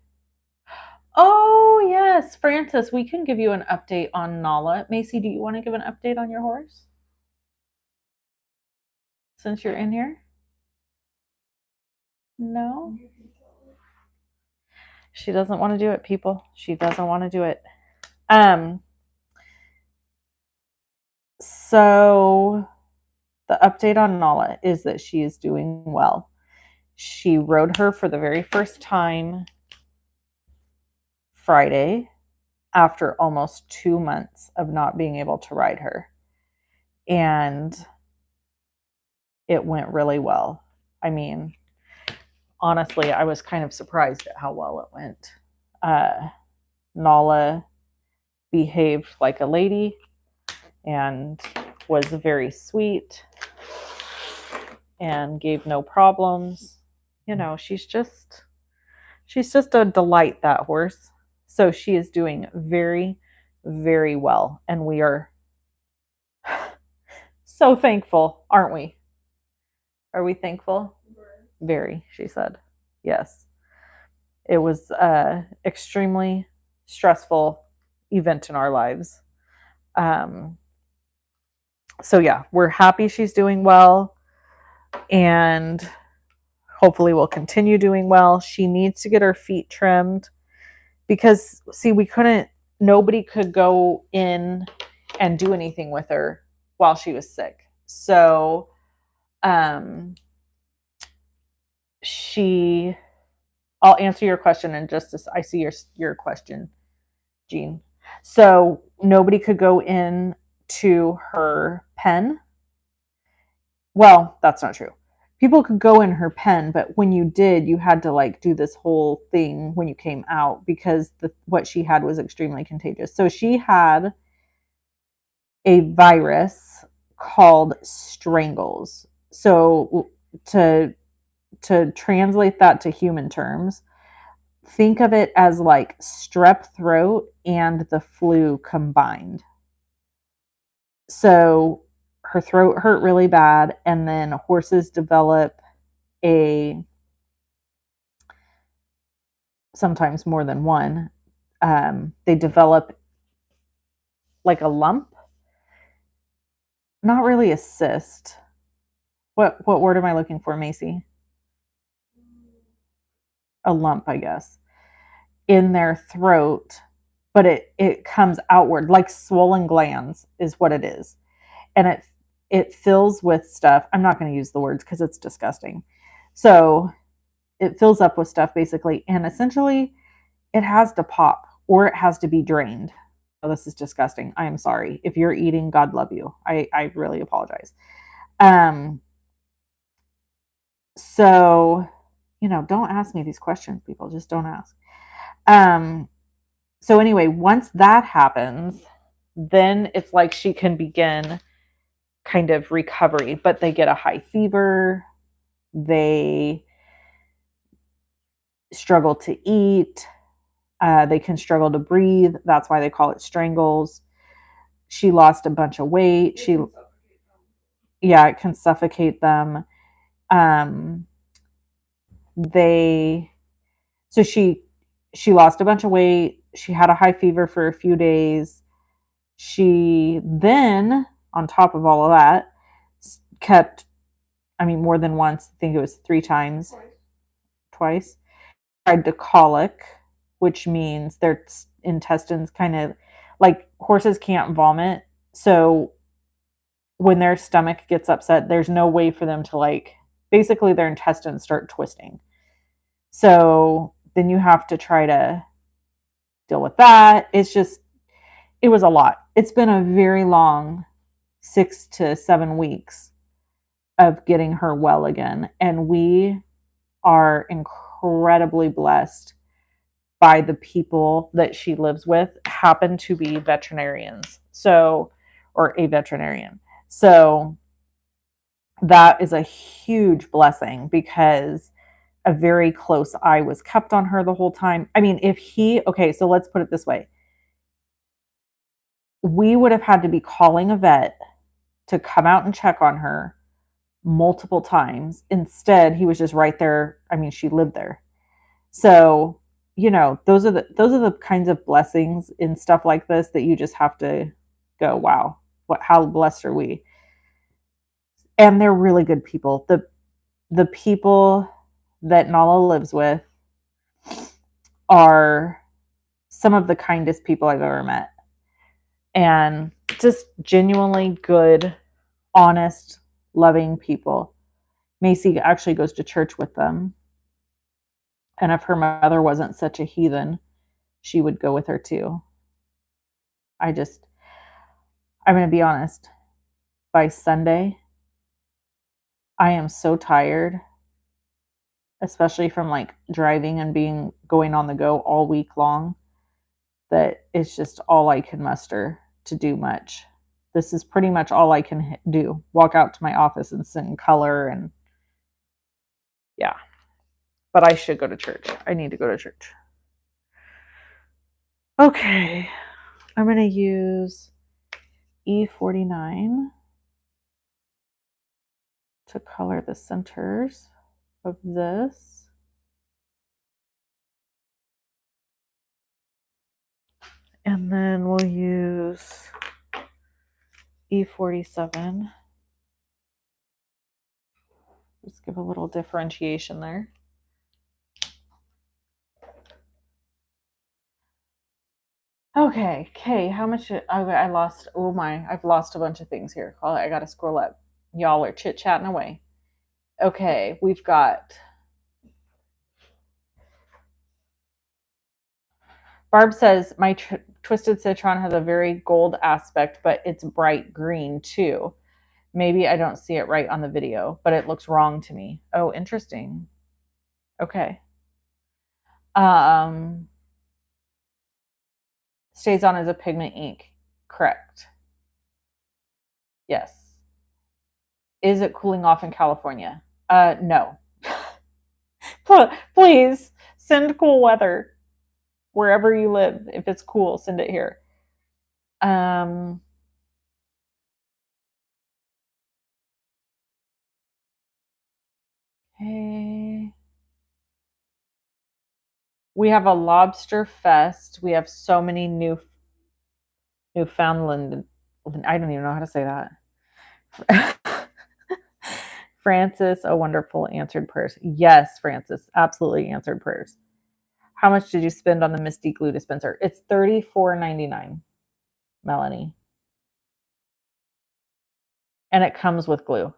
Oh, yes, Francis, we can give you an update on Nala. Macy, do you want to give an update on your horse since you're in here? No? She doesn't want to do it, people. She doesn't want to do it. So the update on Nala is that she is doing well. She rode her for the very first time Friday after almost 2 months of not being able to ride her. And it went really well. I mean, honestly, I was kind of surprised at how well it went. Nala behaved like a lady and was very sweet and gave no problems. You know, she's just a delight, that horse. So she is doing very, very well. And we are so thankful, aren't we? Are we thankful? Very, she said. Yes. It was extremely stressful event in our lives. So yeah, we're happy she's doing well, and hopefully will continue doing well. She needs to get her feet trimmed because, see, nobody could go in and do anything with her while she was sick. So I'll answer your question in just as I see your question, Jean. So nobody could go in to her pen. Well, that's not true. People could go in her pen, but when you did, you had to like do this whole thing when you came out because what she had was extremely contagious. So she had a virus called strangles. So to translate that to human terms, think of it as like strep throat and the flu combined. So her throat hurt really bad, and then horses develop sometimes more than one. They develop like a lump, not really a cyst. What word am I looking for, Macy? A lump, I guess, in their throat, but it comes outward like swollen glands is what it is, and it fills with stuff. I'm not going to use the words because it's disgusting. So it fills up with stuff basically, and essentially it has to pop or it has to be drained. Oh, this is disgusting. I am sorry. If you're eating, God love you. I really apologize. So, don't ask me these questions, people. Just don't ask. So anyway, once that happens, then it's like she can begin kind of recovery, but they get a high fever. They struggle to eat. They can struggle to breathe. That's why they call it strangles. She lost a bunch of weight. It can suffocate them. So she lost a bunch of weight. She had a high fever for a few days. She then, on top of all of that, kept, more than once, I think it was 3 times, twice, tried to colic, which means their intestines kind of, like, horses can't vomit. So when their stomach gets upset, there's no way for them to, basically their intestines start twisting. So then you have to try to deal with that. It was a lot. It's been a very long 6 to 7 weeks of getting her well again. And we are incredibly blessed by the people that she lives with happen to be veterinarians. Or a veterinarian. So that is a huge blessing because a very close eye was kept on her the whole time. So let's put it this way. we would have had to be calling a vet to come out and check on her multiple times. Instead, he was just right there. I mean, she lived there. So, those are the kinds of blessings in stuff like this that you just have to go, wow, how blessed are we? And they're really good people. The people that Nala lives with are some of the kindest people I've ever met. And just genuinely good, honest, loving people. Macy actually goes to church with them. And if her mother wasn't such a heathen, she would go with her too. I'm going to be honest. By Sunday, I am so tired, especially from like driving and going on the go all week long, that it's just all I can muster to do much. This is pretty much all I can do. Walk out to my office and sit in color and yeah. But I should go to church. I need to go to church. Okay. I'm going to use E49 to color the centers of this. And then we'll use E47. Just give a little differentiation there. Okay, how much? I've lost a bunch of things here. I got to scroll up. Y'all are chit-chatting away. Okay, we've got... Barb says, my Twisted Citron has a very gold aspect, but it's bright green too. Maybe I don't see it right on the video, but it looks wrong to me. Oh, interesting. Okay. Stays on as a pigment ink. Correct. Yes. Is it cooling off in California? No. Please send cool weather wherever you live. If it's cool, send it here. Okay. We have a lobster fest. We have so many Newfoundland. I don't even know how to say that. Francis, a wonderful answered prayers. Yes, Francis, absolutely answered prayers. How much did you spend on the Misty glue dispenser? It's $34.99, Melanie. And it comes with glue.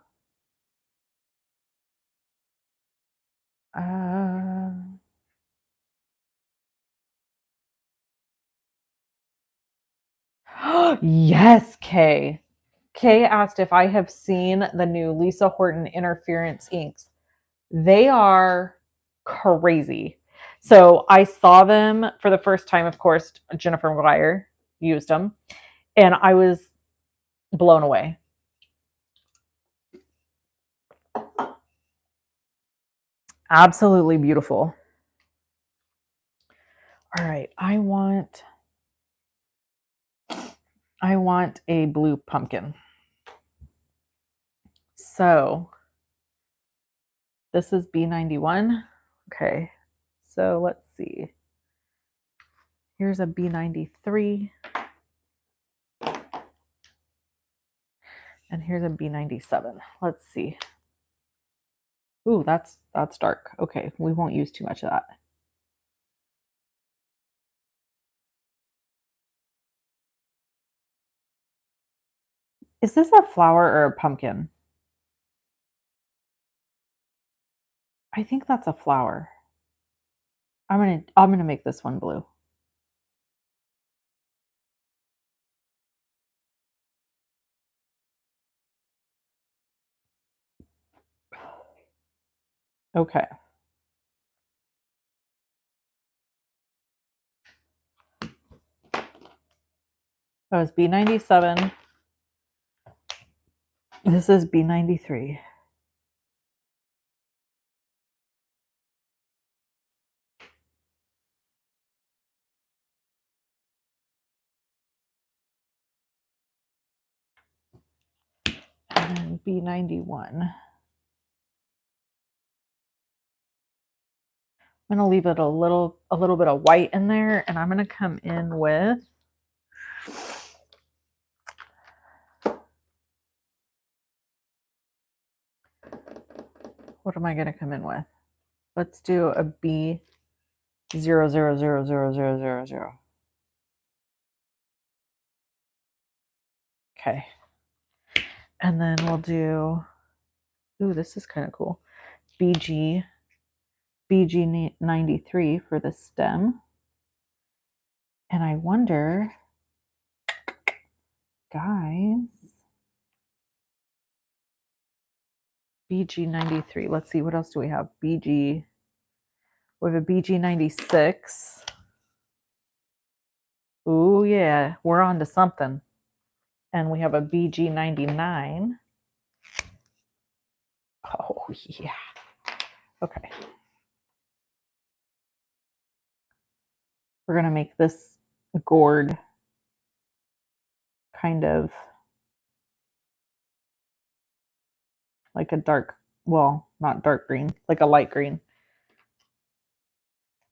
Yes, Kay. Kay asked if I have seen the new Lisa Horton interference inks. They are crazy. So I saw them for the first time, of course. Jennifer McGuire used them, and I was blown away. Absolutely beautiful. All right, I want a blue pumpkin. So this is B91. Okay, so let's see. Here's a B93. And here's a B97. Let's see. Ooh, that's dark. Okay, we won't use too much of that. Is this a flower or a pumpkin? I think that's a flower. I'm gonna make this one blue. Okay. That was B97. This is B93. and B91. I'm going to leave it a little bit of white in there, and I'm going to come in with what am I going to come in with? Let's do a B00000000. Okay. And then we'll do, ooh, this is kind of cool. BG93 for the stem. And I wonder, guys, BG93. Let's see, what else do we have? We have a BG96. Ooh, yeah, we're on to something. And we have a BG99. Oh, yeah. Okay. We're going to make this gourd kind of like a dark, well, not dark green, like a light green.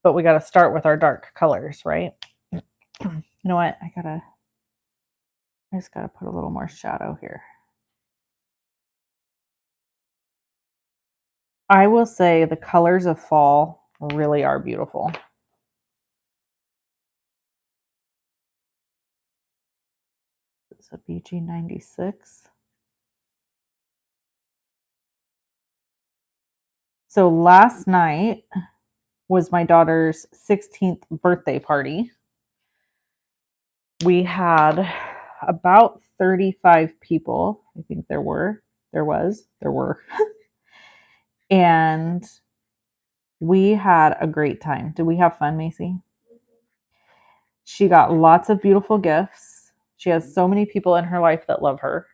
But we got to start with our dark colors, right? You know what? I just got to put a little more shadow here. I will say the colors of fall really are beautiful. It's a BG96. So last night was my daughter's 16th birthday party. We had about 35 people. I think there were. And we had a great time. Did we have fun, Macy? She got lots of beautiful gifts. She has so many people in her life that love her.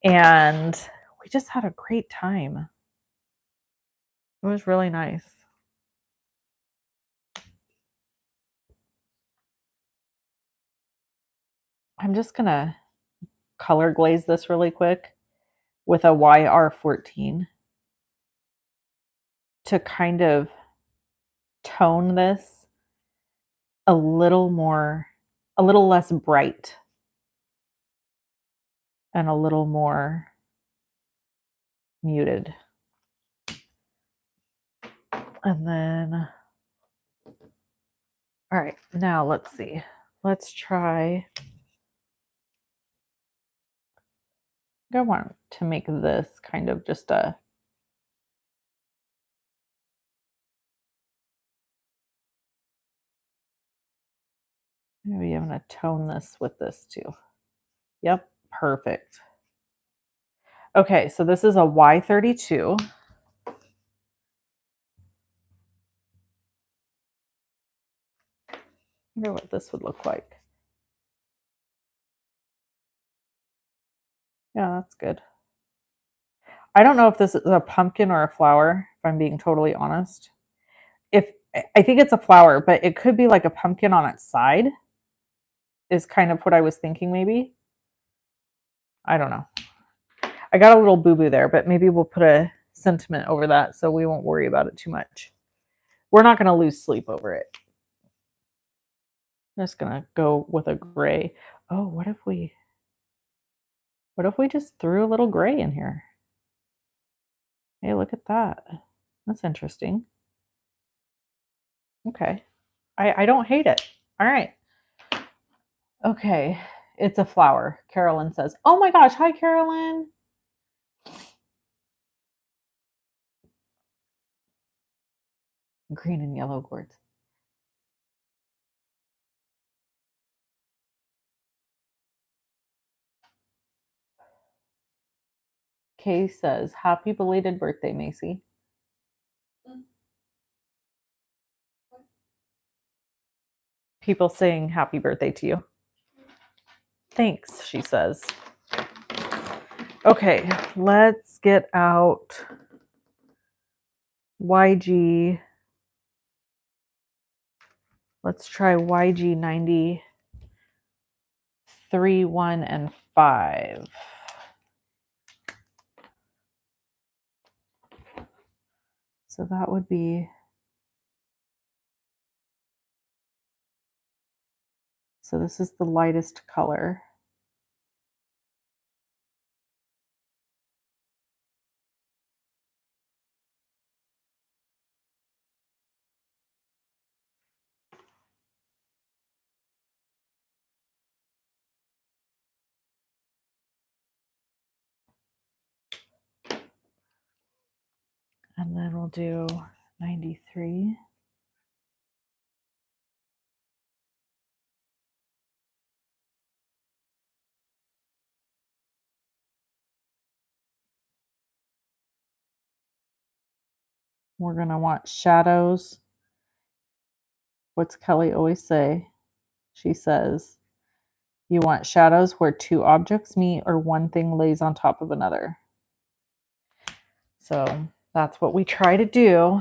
And we just had a great time. It was really nice. I'm just going to color glaze this really quick with a YR14 to kind of tone this a little less bright and a little more muted. And then, all right, now let's see. Let's try. I want to make this kind of just a maybe I'm going to tone this with this too. Yep, perfect. Okay, so this is a Y32. I wonder what this would look like. Yeah, that's good. I don't know if this is a pumpkin or a flower, if I'm being totally honest. I think it's a flower, but it could be like a pumpkin on its side is kind of what I was thinking maybe. I don't know. I got a little boo-boo there, but maybe we'll put a sentiment over that so we won't worry about it too much. We're not going to lose sleep over it. I'm just going to go with a gray. Oh, what if we just threw a little gray in here? Hey, look at that. That's interesting. Okay. I don't hate it. All right. Okay. It's a flower. Carolyn says, oh my gosh. Hi, Carolyn. Green and yellow gourds. Kay says, happy belated birthday, Macy. People saying happy birthday to you. Thanks, she says. Okay, let's get out YG. Let's try YG 93, 1, and 5. So that would be, so this is the lightest color. And then we'll do 93. We're going to want shadows. What's Kelly always say? She says, you want shadows where two objects meet or one thing lays on top of another. So that's what we try to do.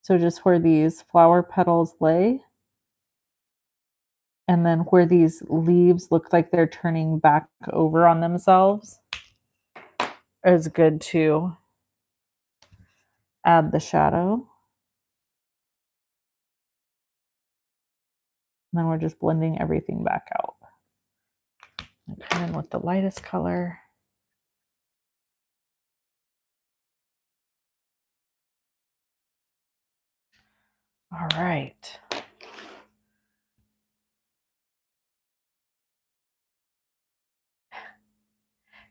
So just where these flower petals lay, and then where these leaves look like they're turning back over on themselves is good to add the shadow. And then we're just blending everything back out. And come in with the lightest color. All right.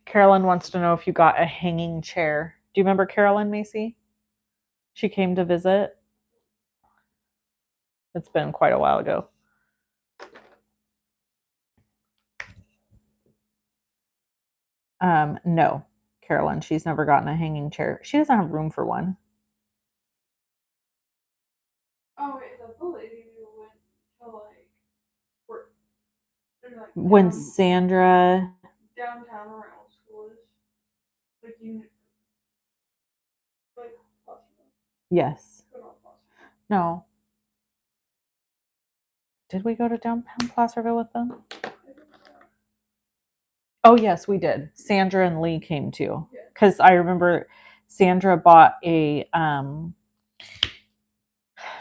Carolyn wants to know if you got a hanging chair. Do you remember Carolyn, Macy? She came to visit. It's been quite a while ago. No, Carolyn, she's never gotten a hanging chair. She doesn't have room for one. Oh, wait, the lady who went to like when Sandra downtown around schools, like you, like yes. No. Did we go to downtown Placerville with them? Oh yes, we did. Sandra and Lee came too. Because I remember Sandra bought a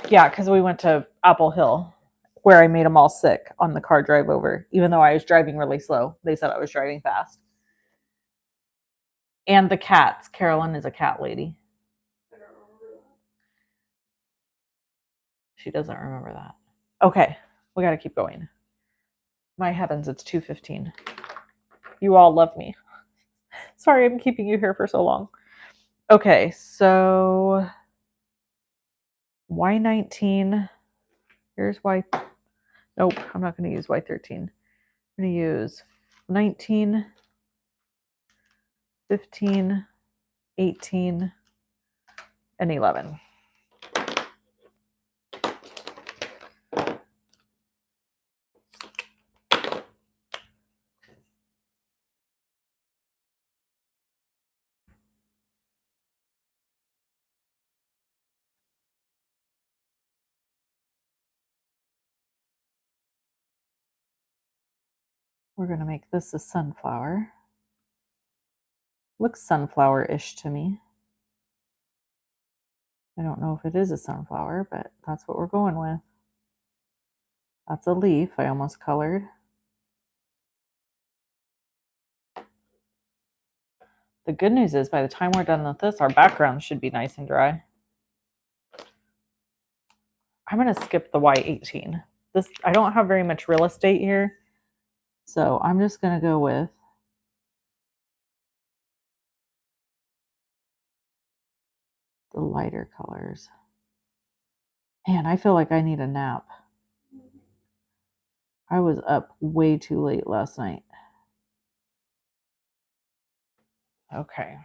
yeah, because we went to Apple Hill where I made them all sick on the car drive over, even though I was driving really slow. They said I was driving fast. And the cats. Carolyn is a cat lady. She doesn't remember that. Okay, we got to keep going. My heavens, it's 2:15. You all love me. Sorry, I'm keeping you here for so long. Okay, so Y19. Here's Y. Nope, I'm not going to use Y13. I'm going to use 19, 15, 18, and 11. We're going to make this a sunflower. Looks sunflower-ish to me. I don't know if it is a sunflower, but that's what we're going with. That's a leaf I almost colored. The good news is by the time we're done with this, our background should be nice and dry. I'm going to skip the Y18. This, I don't have very much real estate here, so I'm just going to go with the lighter colors. Man, I feel like I need a nap. I was up way too late last night. Okay.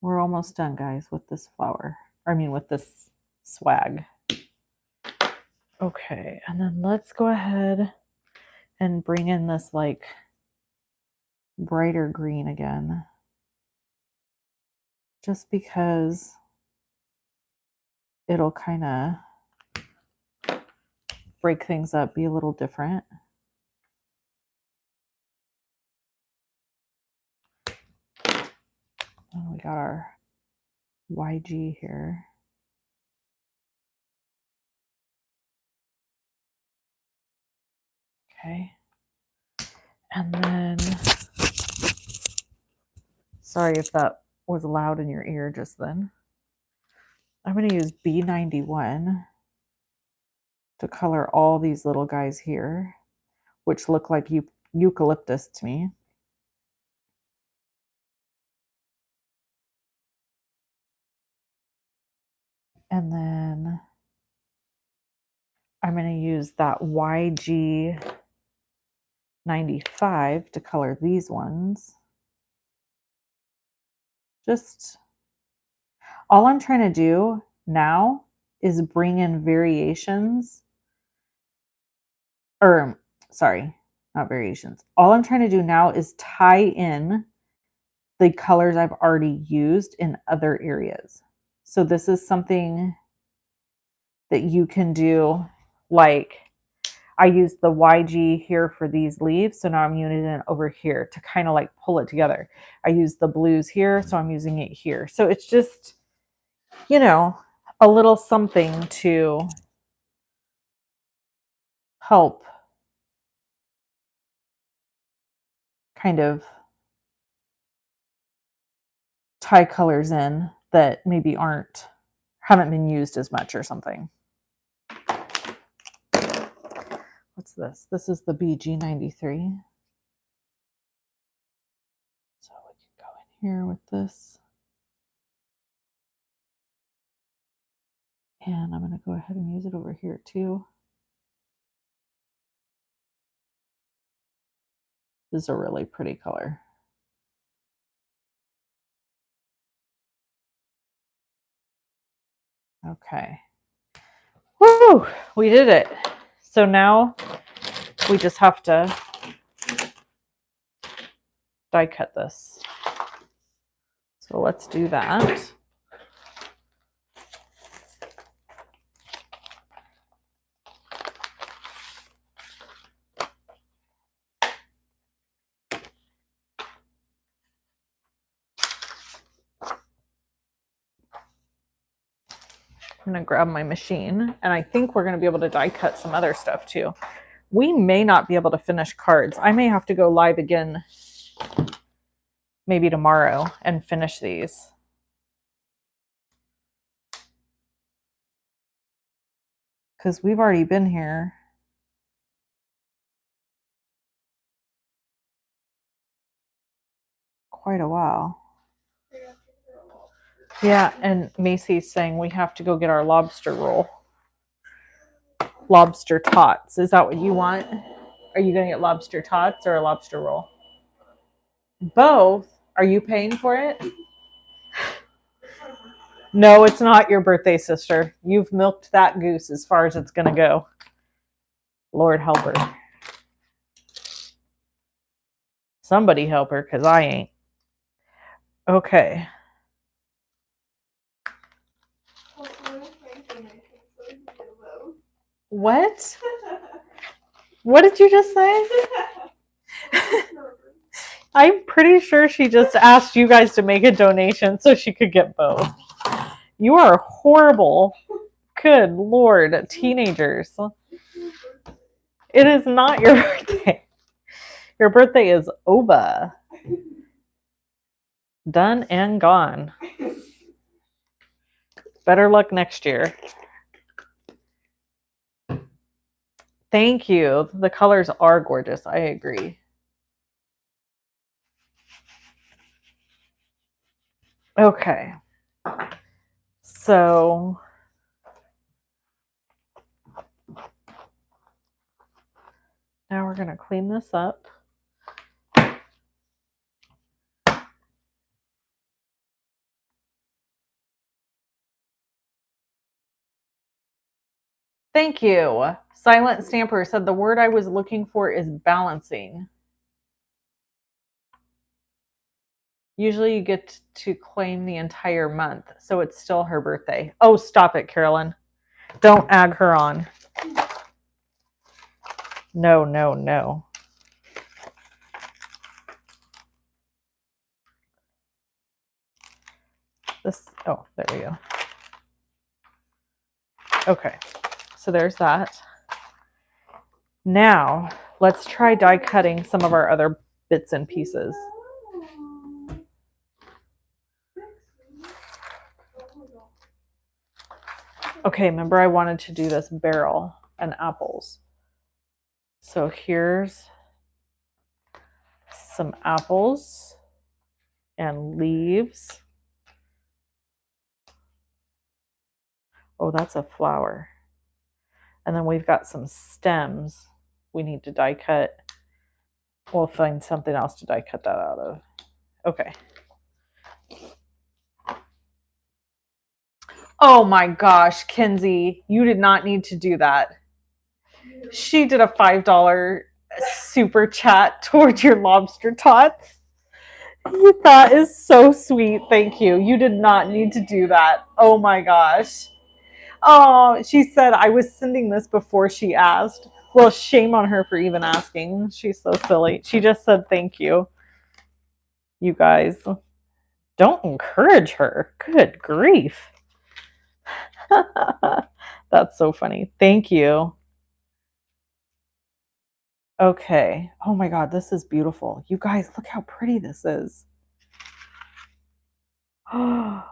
We're almost done, guys, with this flower. I mean, with this swag. Okay, and then let's go ahead and bring in this like brighter green again. Just because it'll kind of break things up, be a little different. And we got our YG here. Okay. And then, sorry if that was loud in your ear just then. I'm going to use B91 to color all these little guys here, which look like eucalyptus to me. And then I'm going to use that YG95 to color these ones. Just all I'm trying to do now is bring in variations, or sorry, not variations. All I'm trying to do now is tie in the colors I've already used in other areas. So this is something that you can do, like I used the YG here for these leaves, so now I'm using it over here to kind of like pull it together. I used the blues here, so I'm using it here. So it's just, you know, a little something to help kind of tie colors in that maybe haven't been used as much or something. What's this? This is the BG93. So we can go in here with this. And I'm going to go ahead and use it over here too. This is a really pretty color. Okay. Woo! We did it. So now we just have to die cut this. So let's do that. I'm going to grab my machine, and I think we're going to be able to die cut some other stuff too. We may not be able to finish cards. I may have to go live again maybe tomorrow and finish these. Because we've already been here. Quite a while. Yeah, and Macy's saying we have to go get our lobster roll. Lobster tots. Is that what you want? Are you going to get lobster tots or a lobster roll? Both? Are you paying for it? No, it's not your birthday, sister. You've milked that goose as far as it's going to go. Lord help her. Somebody help her, because I ain't. Okay. What? What did you just say? I'm pretty sure she just asked you guys to make a donation so she could get both. You are horrible. Good Lord, teenagers. It is not your birthday. Your birthday is over. Done and gone. Better luck next year. Thank you. The colors are gorgeous. I agree. Okay. So now we're going to clean this up. Thank you. Silent Stamper said the word I was looking for is balancing. Usually you get to claim the entire month, so it's still her birthday. Oh, stop it, Carolyn. Don't egg her on. No, no, no. This, oh, there we go. Okay, so there's that. Now, let's try die cutting some of our other bits and pieces. Okay, remember I wanted to do this barrel and apples. So here's some apples and leaves. Oh, that's a flower. And then we've got some stems we need to die cut. We'll find something else to die cut that out of. Okay. Oh my gosh, Kenzie, you did not need to do that. She did a $5 super chat towards your lobster tots. That is so sweet. Thank you. You did not need to do that. Oh my gosh. Oh, she said I was sending this before she asked. Well, shame on her for even asking. She's so silly. She just said thank you. You guys, don't encourage her. Good grief. That's so funny. Thank you. Okay. Oh my God, this is beautiful. You guys, look how pretty this is. Oh,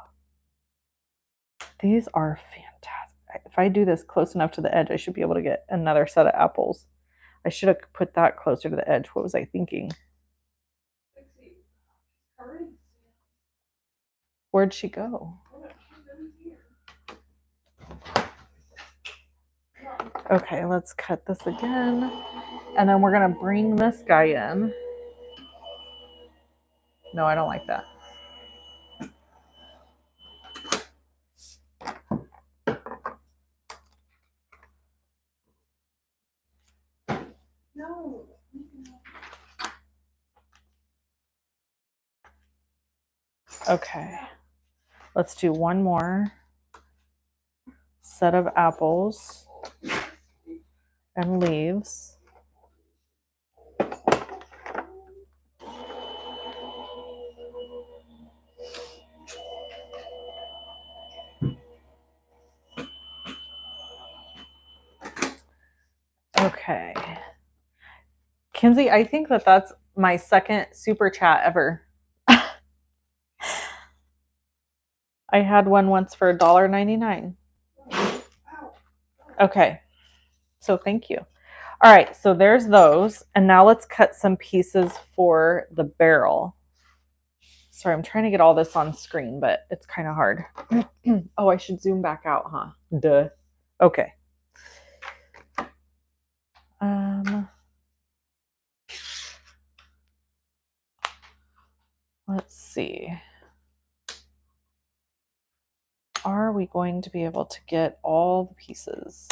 these are fantastic. If I do this close enough to the edge, I should be able to get another set of apples. I should have put that closer to the edge. What was I thinking? Where'd she go? Okay, let's cut this again. And then we're going to bring this guy in. No, I don't like that. No. Okay, let's do one more set of apples and leaves. Okay. Kenzie, I think that that's my second super chat ever. I had one once for $1.99. Okay. So thank you. All right. So there's those. And now let's cut some pieces for the barrel. Sorry, I'm trying to get all this on screen, but it's kind of hard. Oh, I should zoom back out, huh? Duh. Okay. Let's see. Are we going to be able to get all the pieces?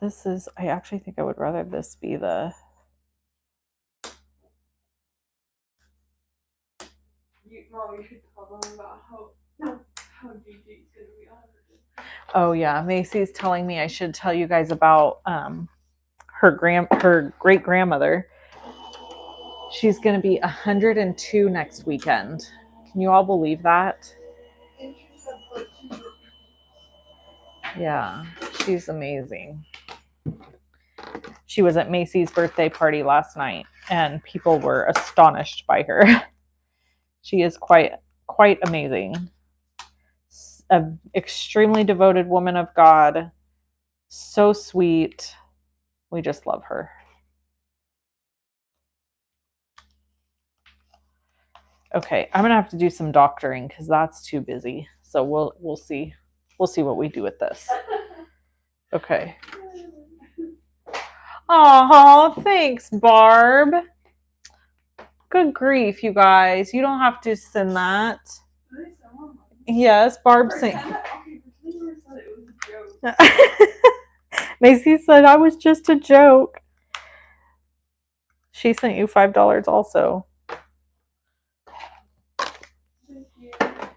This is, I actually think I would rather this be the... Mom, you should tell them about how DJ's gonna be on her. Oh yeah, Macy's telling me I should tell you guys about her great grandmother. She's gonna be 102 next weekend. Can you all believe that? Yeah, she's amazing. She was at Macy's birthday party last night, and people were astonished by her. She is quite amazing. An extremely devoted woman of God. So sweet. We just love her. Okay, I'm gonna have to do some doctoring because that's too busy. So we'll see. We'll see what we do with this. Okay. Oh, thanks, Barb. Good grief, you guys. You don't have to send that. Yes, Barb sent. Okay, pretend said it was a joke. Macy said I was just a joke. She sent you $5 also. Thank you.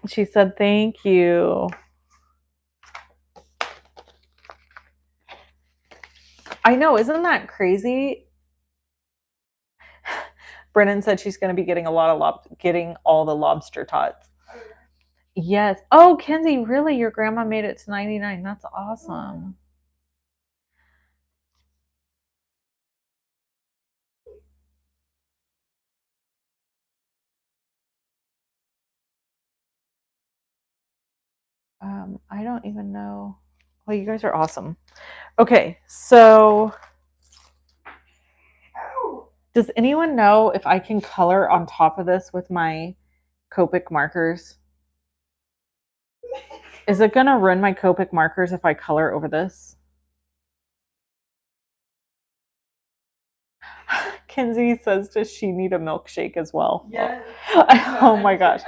She said thank you. I know, isn't that crazy? Brennan said she's going to be getting a lot of getting all the lobster tots. Yes. Oh, Kenzie, really? Your grandma made it to 99. That's awesome. I don't even know. Well, you guys are awesome. Okay, so does anyone know if I can color on top of this with my Copic markers? Is it going to ruin my Copic markers if I color over this? Kenzie says, does she need a milkshake as well? Yes. Oh my gosh.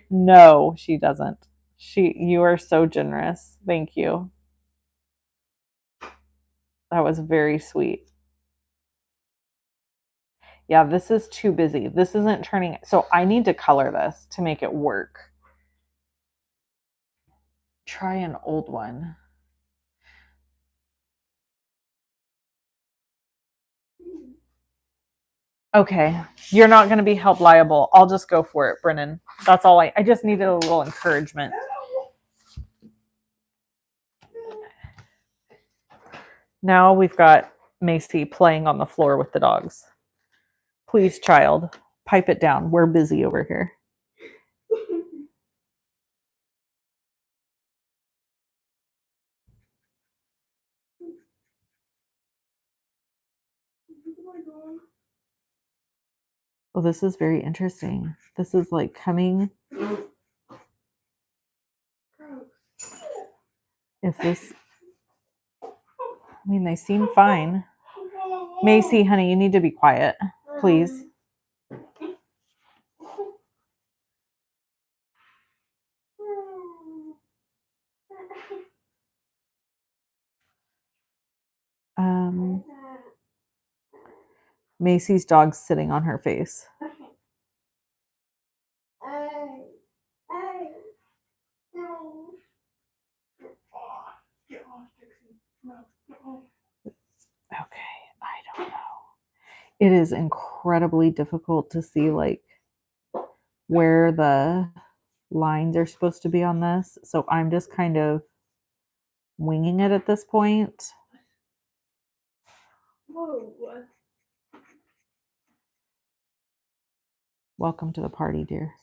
No, she doesn't. You are so generous. Thank you. That was very sweet. Yeah, this is too busy. This isn't turning. So I need to color this to make it work. Try an old one. Okay, you're not going to be held liable. I'll just go for it, Brennan. That's all I just needed a little encouragement. Now we've got Macy playing on the floor with the dogs. Please, child, pipe it down. We're busy over here. Well, this is very interesting. This is like coming. If this, I mean, they seem fine. Macy, honey, you need to be quiet, please. Macy's dog's sitting on her face. Okay, I don't know. It is incredibly difficult to see like where the lines are supposed to be on this. So I'm just kind of winging it at this point. Whoa. Welcome to the party, dear.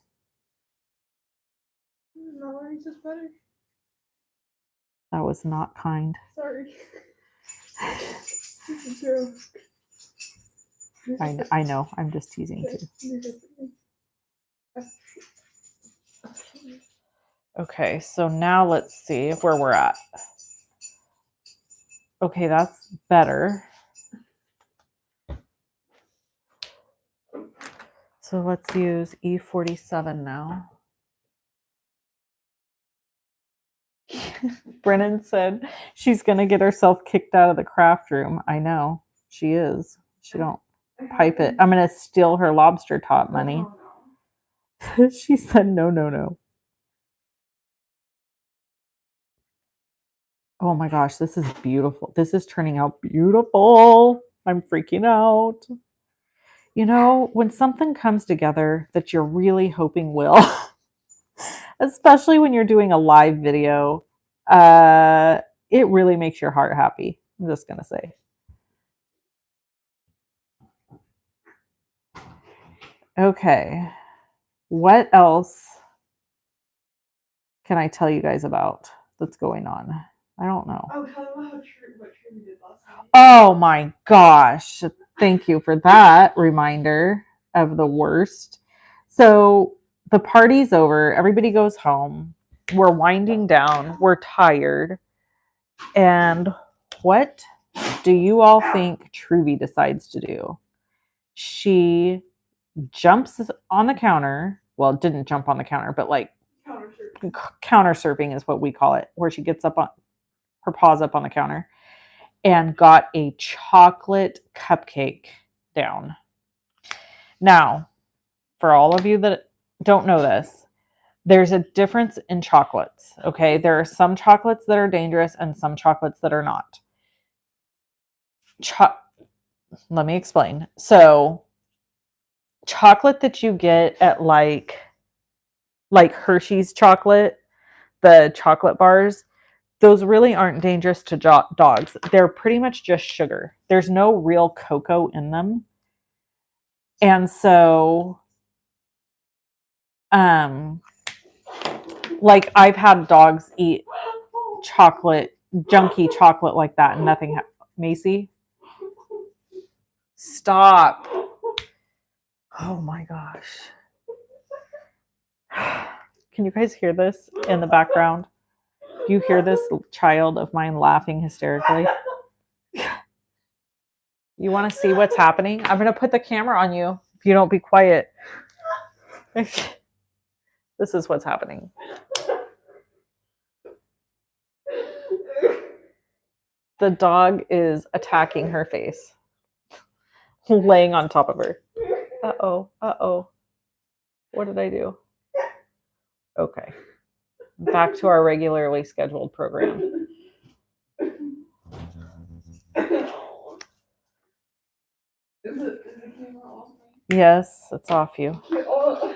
Mallory's is better. That was not kind. Sorry. It's a joke. I know. I'm just teasing too. Okay, so now let's see where we're at. Okay, that's better. So let's use E47 now. Brennan said she's going to get herself kicked out of the craft room. I know. She is. She don't pipe it. I'm going to steal her lobster tot money. She said no, no, no. Oh my gosh, this is beautiful. This is turning out beautiful. I'm freaking out. You know, when something comes together that you're really hoping will, especially when you're doing a live video, it really makes your heart happy. I'm just going to say. Okay. What else can I tell you guys about that's going on? I don't know. Oh, tell them what trip we did last night. Oh my gosh. Thank you for that reminder of the worst. So the party's over. Everybody goes home. We're winding down. We're tired. And what do you all think Truby decides to do? She jumps on the counter. Well, didn't jump on the counter, but like counter surfing is what we call it, where she gets up on her paws up on the counter, and got a chocolate cupcake down. Now, for all of you that don't know this, there's a difference in chocolates, okay? There are some chocolates that are dangerous and some chocolates that are not. Let me explain. So, chocolate that you get at like Hershey's chocolate, the chocolate bars, those really aren't dangerous to dogs. They're pretty much just sugar. There's no real cocoa in them. And so, like I've had dogs eat chocolate, junky chocolate like that, and nothing. Macy, stop! Oh my gosh! Can you guys hear this in the background? Do you hear this child of mine laughing hysterically? You want to see what's happening? I'm going to put the camera on you if you don't be quiet. This is what's happening. The dog is attacking her face, laying on top of her. Uh-oh, uh-oh. What did I do? Okay. Back to our regularly scheduled program. Is the camera off me? Yes, it's off you. Oh.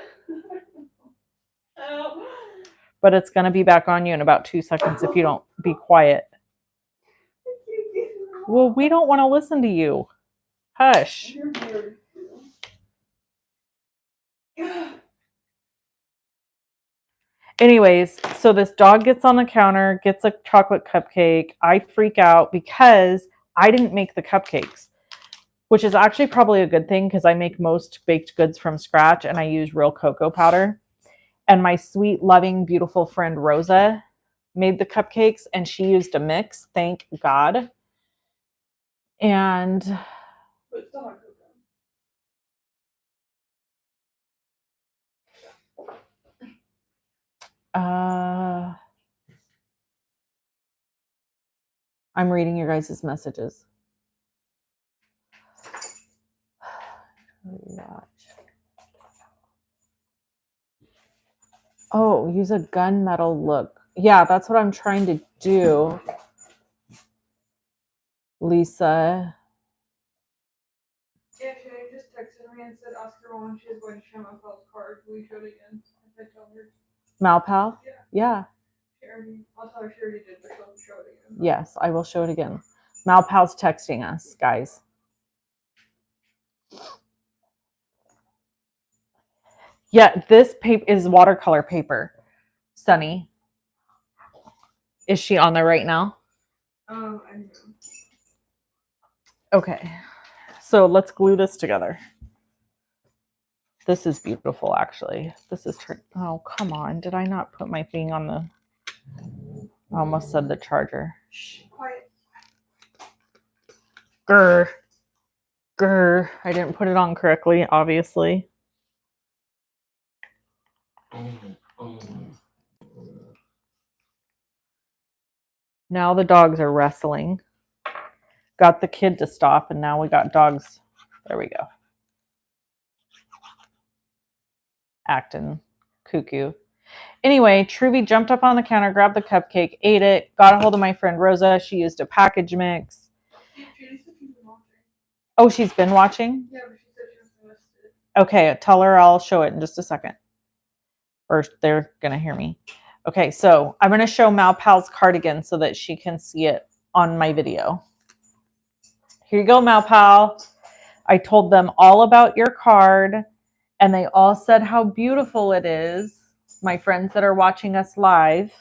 But it's going to be back on you in about 2 seconds if you don't be quiet. Well, we don't want to listen to you. Hush. Anyways, so this dog gets on the counter, gets a chocolate cupcake. I freak out because I didn't make the cupcakes, which is actually probably a good thing because I make most baked goods from scratch and I use real cocoa powder. And my sweet, loving, beautiful friend Rosa made the cupcakes and she used a mix, thank God. And I'm reading your guys' messages. Oh, use a gunmetal look. Yeah, that's what I'm trying to do, Lisa. Yeah, Shay just texted me and said, ask her when she is going to show my Malpal's card. Will you show it again? I tell her. Malpal? Yeah. Yeah. I'll tell her she already did, but she'll show it again. Yes, I will show it again. Malpal's texting us, guys. Yeah, this paper is watercolor paper. Sunny. Is she on there right now? I know. Okay. So let's glue this together. This is beautiful, actually. This is, oh, come on. Did I not put my thing on the, I almost said the charger. Shh, quiet. Grr. Grr. I didn't put it on correctly, obviously. Now the dogs are wrestling. Got the kid to stop, and now we got dogs. There we go. Acting cuckoo. Anyway, Truby jumped up on the counter, grabbed the cupcake, ate it, got a hold of my friend Rosa. She used a package mix. Oh, she's been watching? Yeah, but she said she was going to miss it. Okay, tell her I'll show it in just a second. Or they're going to hear me. Okay, so I'm going to show Malpal's cardigan so that she can see it on my video. Here you go, Malpal. I told them all about your card, and they all said how beautiful it is, my friends that are watching us live.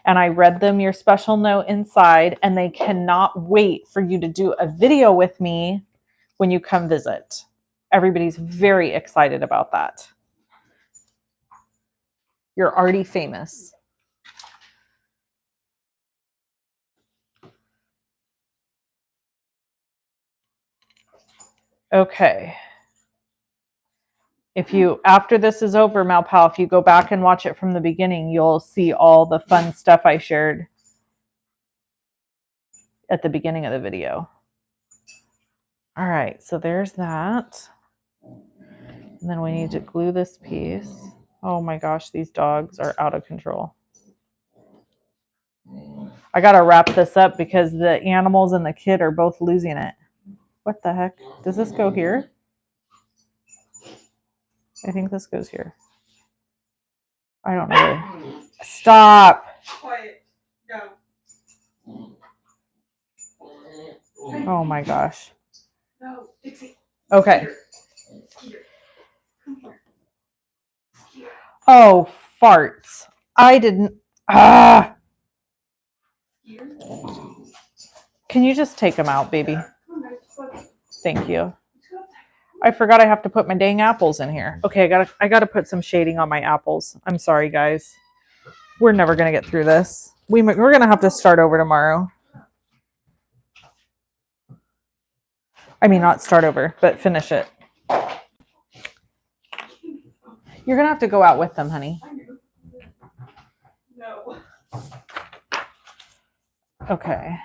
And I read them your special note inside, and they cannot wait for you to do a video with me when you come visit. Everybody's very excited about that. You're already famous. Okay. If you, after this is over, Malpal, if you go back and watch it from the beginning, you'll see all the fun stuff I shared at the beginning of the video. All right, so there's that. And then we need to glue this piece. Oh my gosh, these dogs are out of control. I gotta wrap this up because the animals and the kid are both losing it. What the heck? Does this go here? I think this goes here. I don't know. Stop. Quiet. No. Oh my gosh. No, Dixie. Okay. Skeeter. Come here. Skeeter. Oh, farts. I didn't. Ah. Skeeter. Can you just take them out, baby? Come on, Thank you. I forgot I have to put my dang apples in here. Okay, I gotta put some shading on my apples. I'm sorry, guys. We're never gonna get through this. We're gonna have to start over tomorrow. I mean, not start over, but finish it. You're gonna have to go out with them, honey. No. Okay.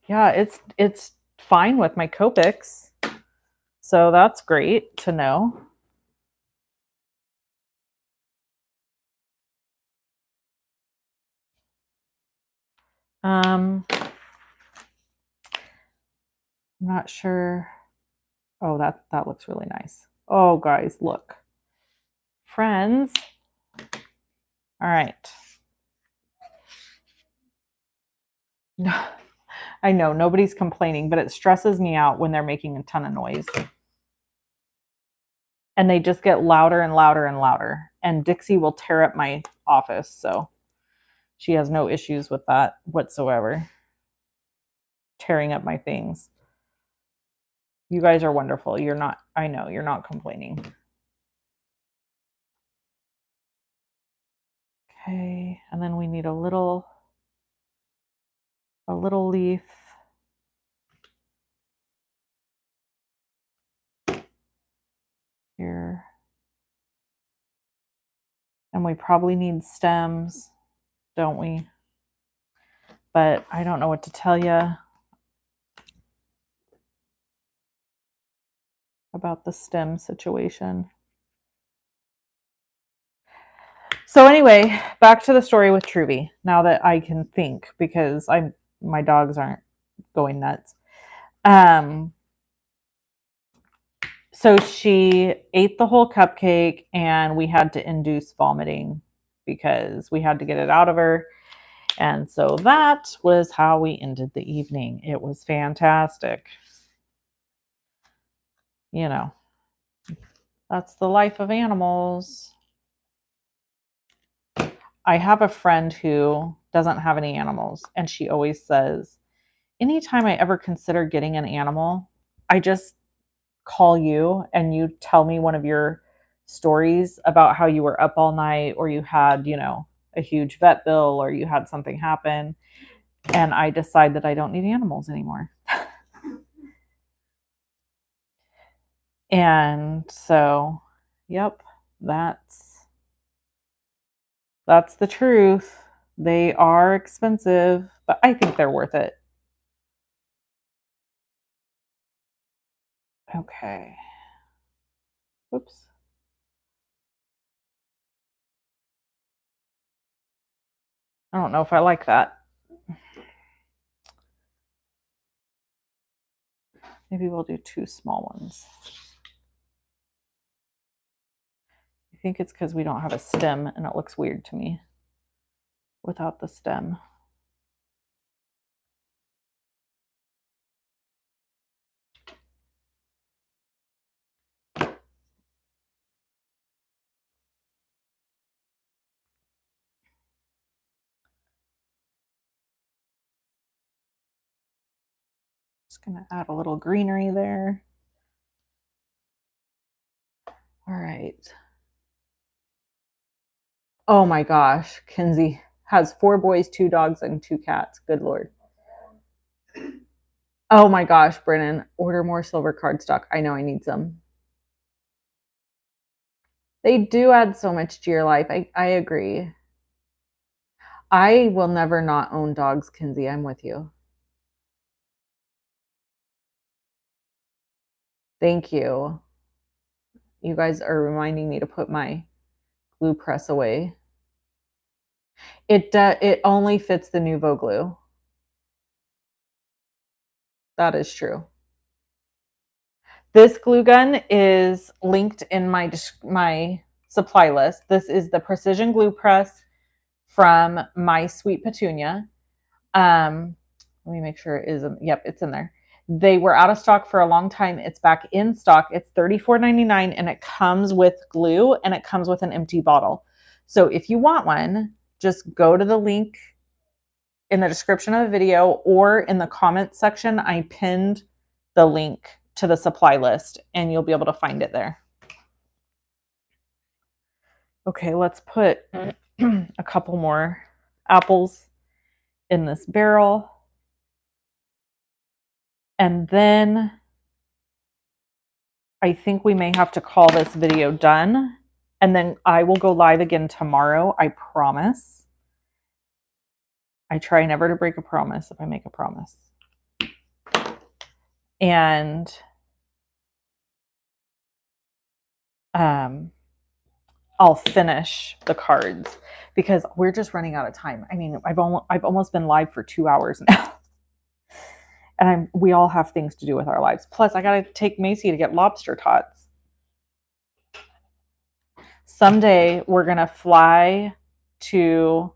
Yeah, it's fine with my Copics. So that's great to know. I'm not sure. Oh, that looks really nice. Oh, guys, look. Friends. All right. I know nobody's complaining, but it stresses me out when they're making a ton of noise. And they just get louder and louder and louder. And Dixie will tear up my office, so she has no issues with that whatsoever. Tearing up my things. You guys are wonderful. You're not, I know, you're not complaining. Okay, and then we need a little leaf. Here. And we probably need stems, don't we? But I don't know what to tell you about the stem situation. So anyway, back to the story with Truby, now that I can think, because my dogs aren't going nuts. So she ate the whole cupcake and we had to induce vomiting because we had to get it out of her. And so that was how we ended the evening. It was fantastic. You know, that's the life of animals. I have a friend who doesn't have any animals, and she always says, anytime I ever consider getting an animal, I just call you and you tell me one of your stories about how you were up all night or you had, a huge vet bill or you had something happen. And I decide that I don't need animals anymore. And so, yep, that's the truth. They are expensive, but I think they're worth it. Okay. Oops. I don't know if I like that. Maybe we'll do 2 small ones. I think it's because we don't have a stem and it looks weird to me without the stem. Just going to add a little greenery there. All right. Oh my gosh. Kinsey has 4 boys, 2 dogs, and 2 cats. Good Lord. Oh my gosh, Brennan. Order more silver cardstock. I know I need some. They do add so much to your life. I agree. I will never not own dogs, Kinsey. I'm with you. Thank you. You guys are reminding me to put my glue press away. It only fits the Nuvo glue. That is true. This glue gun is linked in my supply list. This is the Precision Glue Press from My Sweet Petunia. Let me make sure it is. Yep, it's in there. They were out of stock for a long time. It's back in stock. It's $34.99 and it comes with glue and it comes with an empty bottle. So if you want one, just go to the link in the description of the video or in the comments section. I pinned the link to the supply list and you'll be able to find it there. Okay, let's put a couple more apples in this barrel. And then I think we may have to call this video done. And then I will go live again tomorrow. I promise. I try never to break a promise if I make a promise. And I'll finish the cards because we're just running out of time. I mean, I've almost been live for 2 hours now. And we all have things to do with our lives. Plus, I got to take Macy to get lobster tots. Someday, we're going to fly to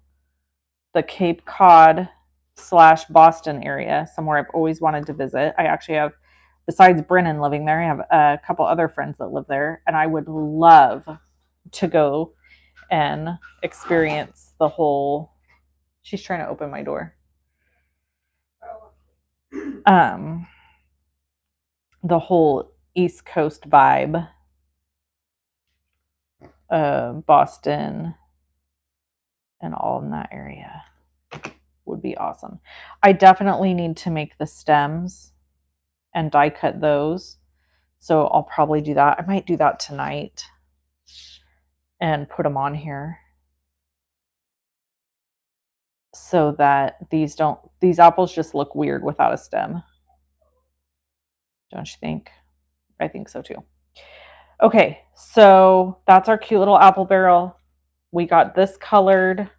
the Cape Cod / Boston area, somewhere I've always wanted to visit. I actually have, besides Brennan living there, I have a couple other friends that live there. And I would love to go and experience the whole... She's trying to open my door. The whole East Coast vibe, Boston and all in that area would be awesome. I definitely need to make the stems and die cut those. So I'll probably do that. I might do that tonight and put them on here so that these apples just look weird without a stem. Don't you think? I think so too. Okay, so that's our cute little apple barrel. We got this colored.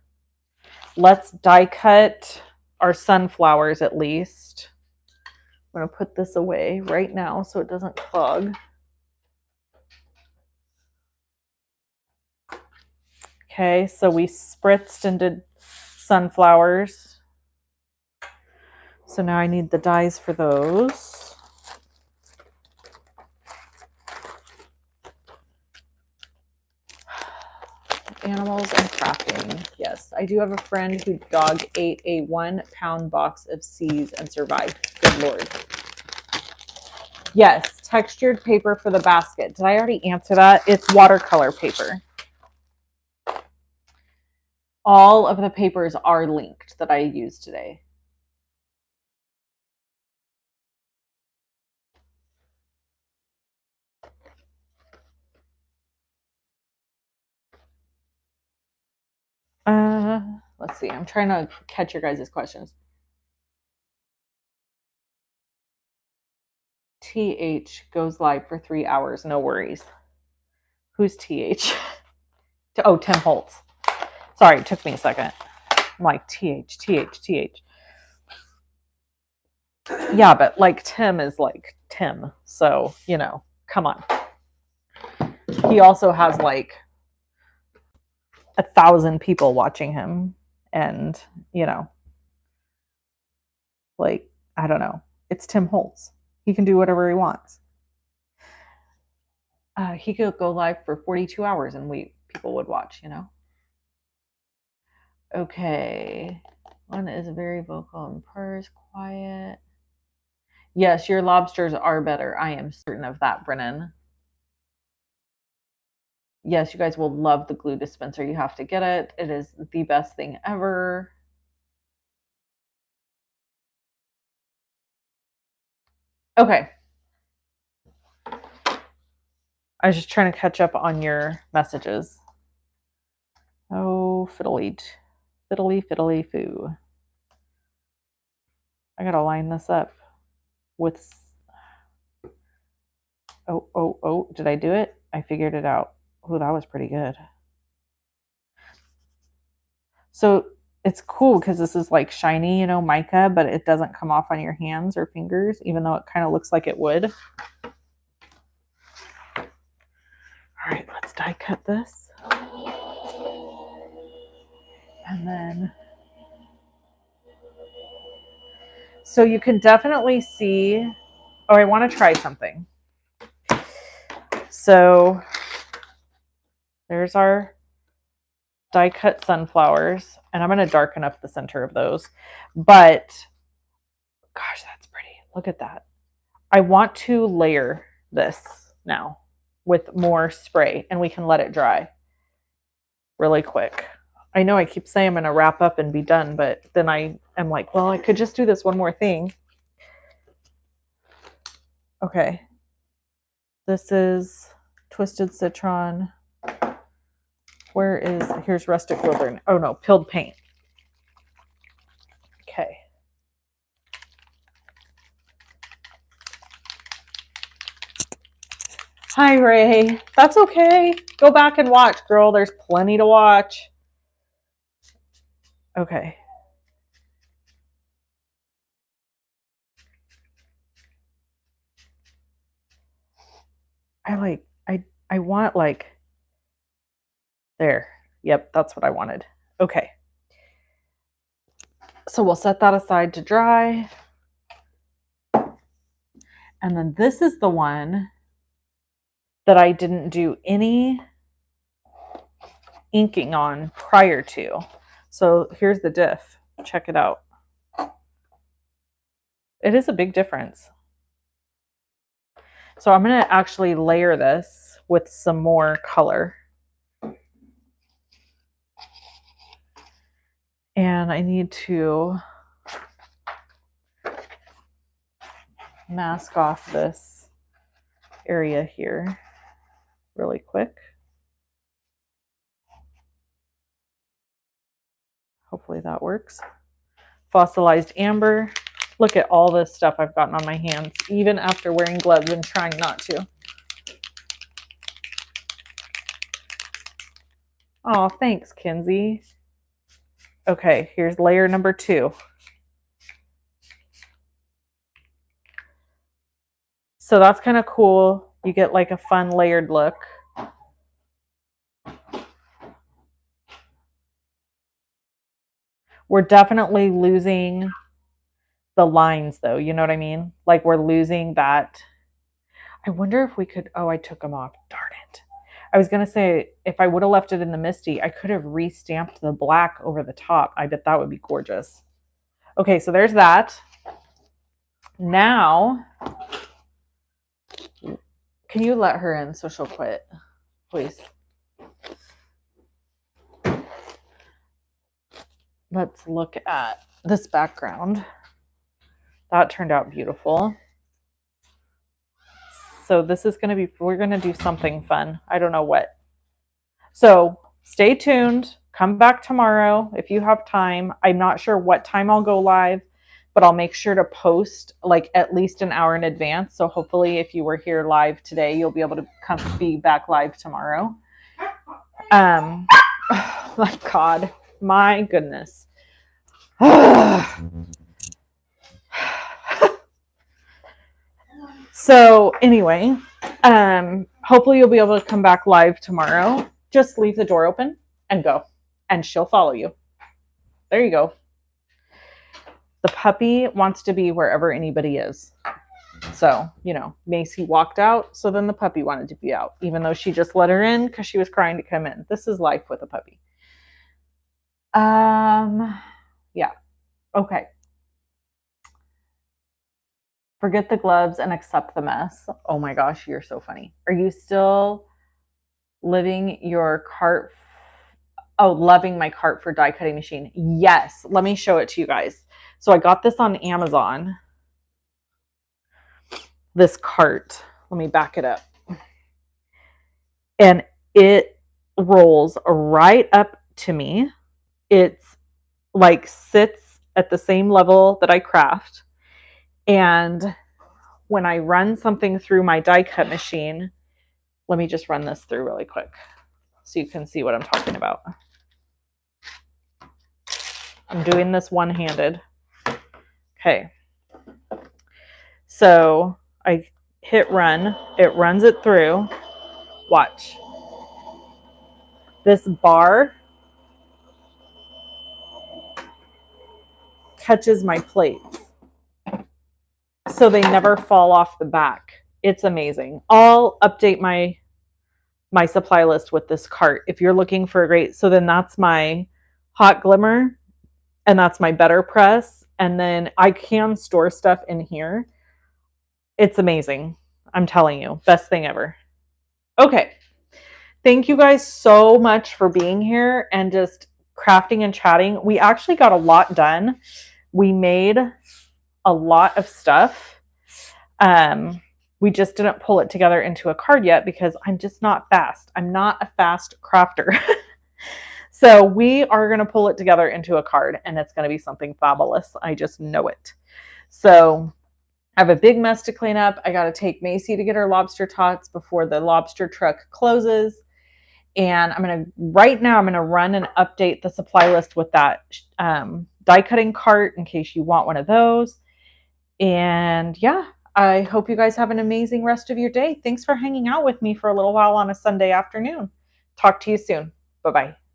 Let's die cut our sunflowers at least. I'm going to put this away right now so it doesn't clog. Okay, so we spritzed and did sunflowers. So now I need the dies for those. Animals and crafting. Yes, I do have a friend whose dog ate a 1-pound box of C's and survived. Good Lord. Yes, textured paper for the basket. Did I already answer that? It's watercolor paper. All of the papers are linked that I used today. Let's see. I'm trying to catch your guys' questions. TH goes live for 3 hours. No worries. Who's TH? Oh, Tim Holtz. Sorry, it took me a second. I'm like, TH. Yeah, but like Tim is like Tim. So, you know, come on. He also has like 1,000 people watching him. And, you know, like, I don't know. It's Tim Holtz. He can do whatever he wants. He could go live for 42 hours and people would watch, you know? Okay. One is very vocal and purrs, quiet. Yes, your lobsters are better. I am certain of that, Brennan. Yes, you guys will love the glue dispenser. You have to get it. It is the best thing ever. Okay. I was just trying to catch up on your messages. Oh, fiddly foo. I gotta line this up with. Oh, did I do it? I figured it out. Oh, that was pretty good. So it's cool because this is like shiny, mica, but it doesn't come off on your hands or fingers, even though it kind of looks like it would. All right, let's die cut this. And then, so you can definitely see, oh, I want to try something. So there's our die cut sunflowers, and I'm going to darken up the center of those. But gosh, that's pretty. Look at that. I want to layer this now with more spray, and we can let it dry really quick. I know I keep saying I'm going to wrap up and be done, but then I am like, well, I could just do this one more thing. Okay. This is Twisted Citron. Here's Rustic Wilderness. Oh no, Pilled Paint. Okay. Hi, Ray. That's okay. Go back and watch, girl. There's plenty to watch. Okay. I want like, there. Yep, that's what I wanted. Okay. So we'll set that aside to dry. And then this is the one that I didn't do any inking on prior to. So here's the diff. Check it out. It is a big difference. So I'm going to actually layer this with some more color. And I need to mask off this area here really quick. Hopefully that works. Fossilized amber. Look at all this stuff I've gotten on my hands, even after wearing gloves and trying not to. Oh, thanks, Kinsey. Okay, here's layer number 2. So that's kind of cool. You get like a fun layered look. We're definitely losing the lines though. You know what I mean? Like we're losing that. I wonder if we could, oh, I took them off. Darn it. I was going to say, if I would have left it in the Misty, I could have re-stamped the black over the top. I bet that would be gorgeous. Okay, so there's that. Now, can you let her in so she'll quit, please? Let's look at this background. That turned out beautiful. So this is going to be, we're going to do something fun. I don't know what. So stay tuned. Come back tomorrow if you have time. I'm not sure what time I'll go live, but I'll make sure to post like at least an hour in advance. So hopefully if you were here live today, you'll be able to be back live tomorrow. Oh my God, my goodness. So anyway, hopefully you'll be able to come back live tomorrow. Just leave the door open and go, and she'll follow you. There you go. The puppy wants to be wherever anybody is. So, Macy walked out, so then the puppy wanted to be out, even though she just let her in because she was crying to come in. This is life with a puppy. Yeah. Okay. Forget the gloves and accept the mess. Oh my gosh, you're so funny. Are you still Living your cart. Oh, loving my cart for die cutting machine. Yes. Let me show it to you guys. So I got this on Amazon. This cart. Let me back it up. And it rolls right up to me. It's like sits at the same level that I craft. And when I run something through my die cut machine, let me just run this through really quick so you can see what I'm talking about. I'm doing this one-handed. Okay. So I hit run. It runs it through. Watch. This bar catches my plates, so they never fall off the back. It's amazing. I'll update my supply list with this cart if you're looking for a great. So then that's my hot glimmer, and that's my better press, and then I can store stuff in here. It's amazing. I'm telling you, best thing ever. Okay. Thank you guys so much for being here and just crafting and chatting. We actually got a lot done. We made a lot of stuff. We just didn't pull it together into a card yet because I'm just not fast. I'm not a fast crafter. So we are going to pull it together into a card, and it's going to be something fabulous. I just know it. So I have a big mess to clean up. I got to take Macy to get her lobster tots before the lobster truck closes. And right now I'm going to run and update the supply list with that die cutting cart in case you want one of those. And yeah, I hope you guys have an amazing rest of your day. Thanks for hanging out with me for a little while on a Sunday afternoon. Talk to you soon. Bye-bye.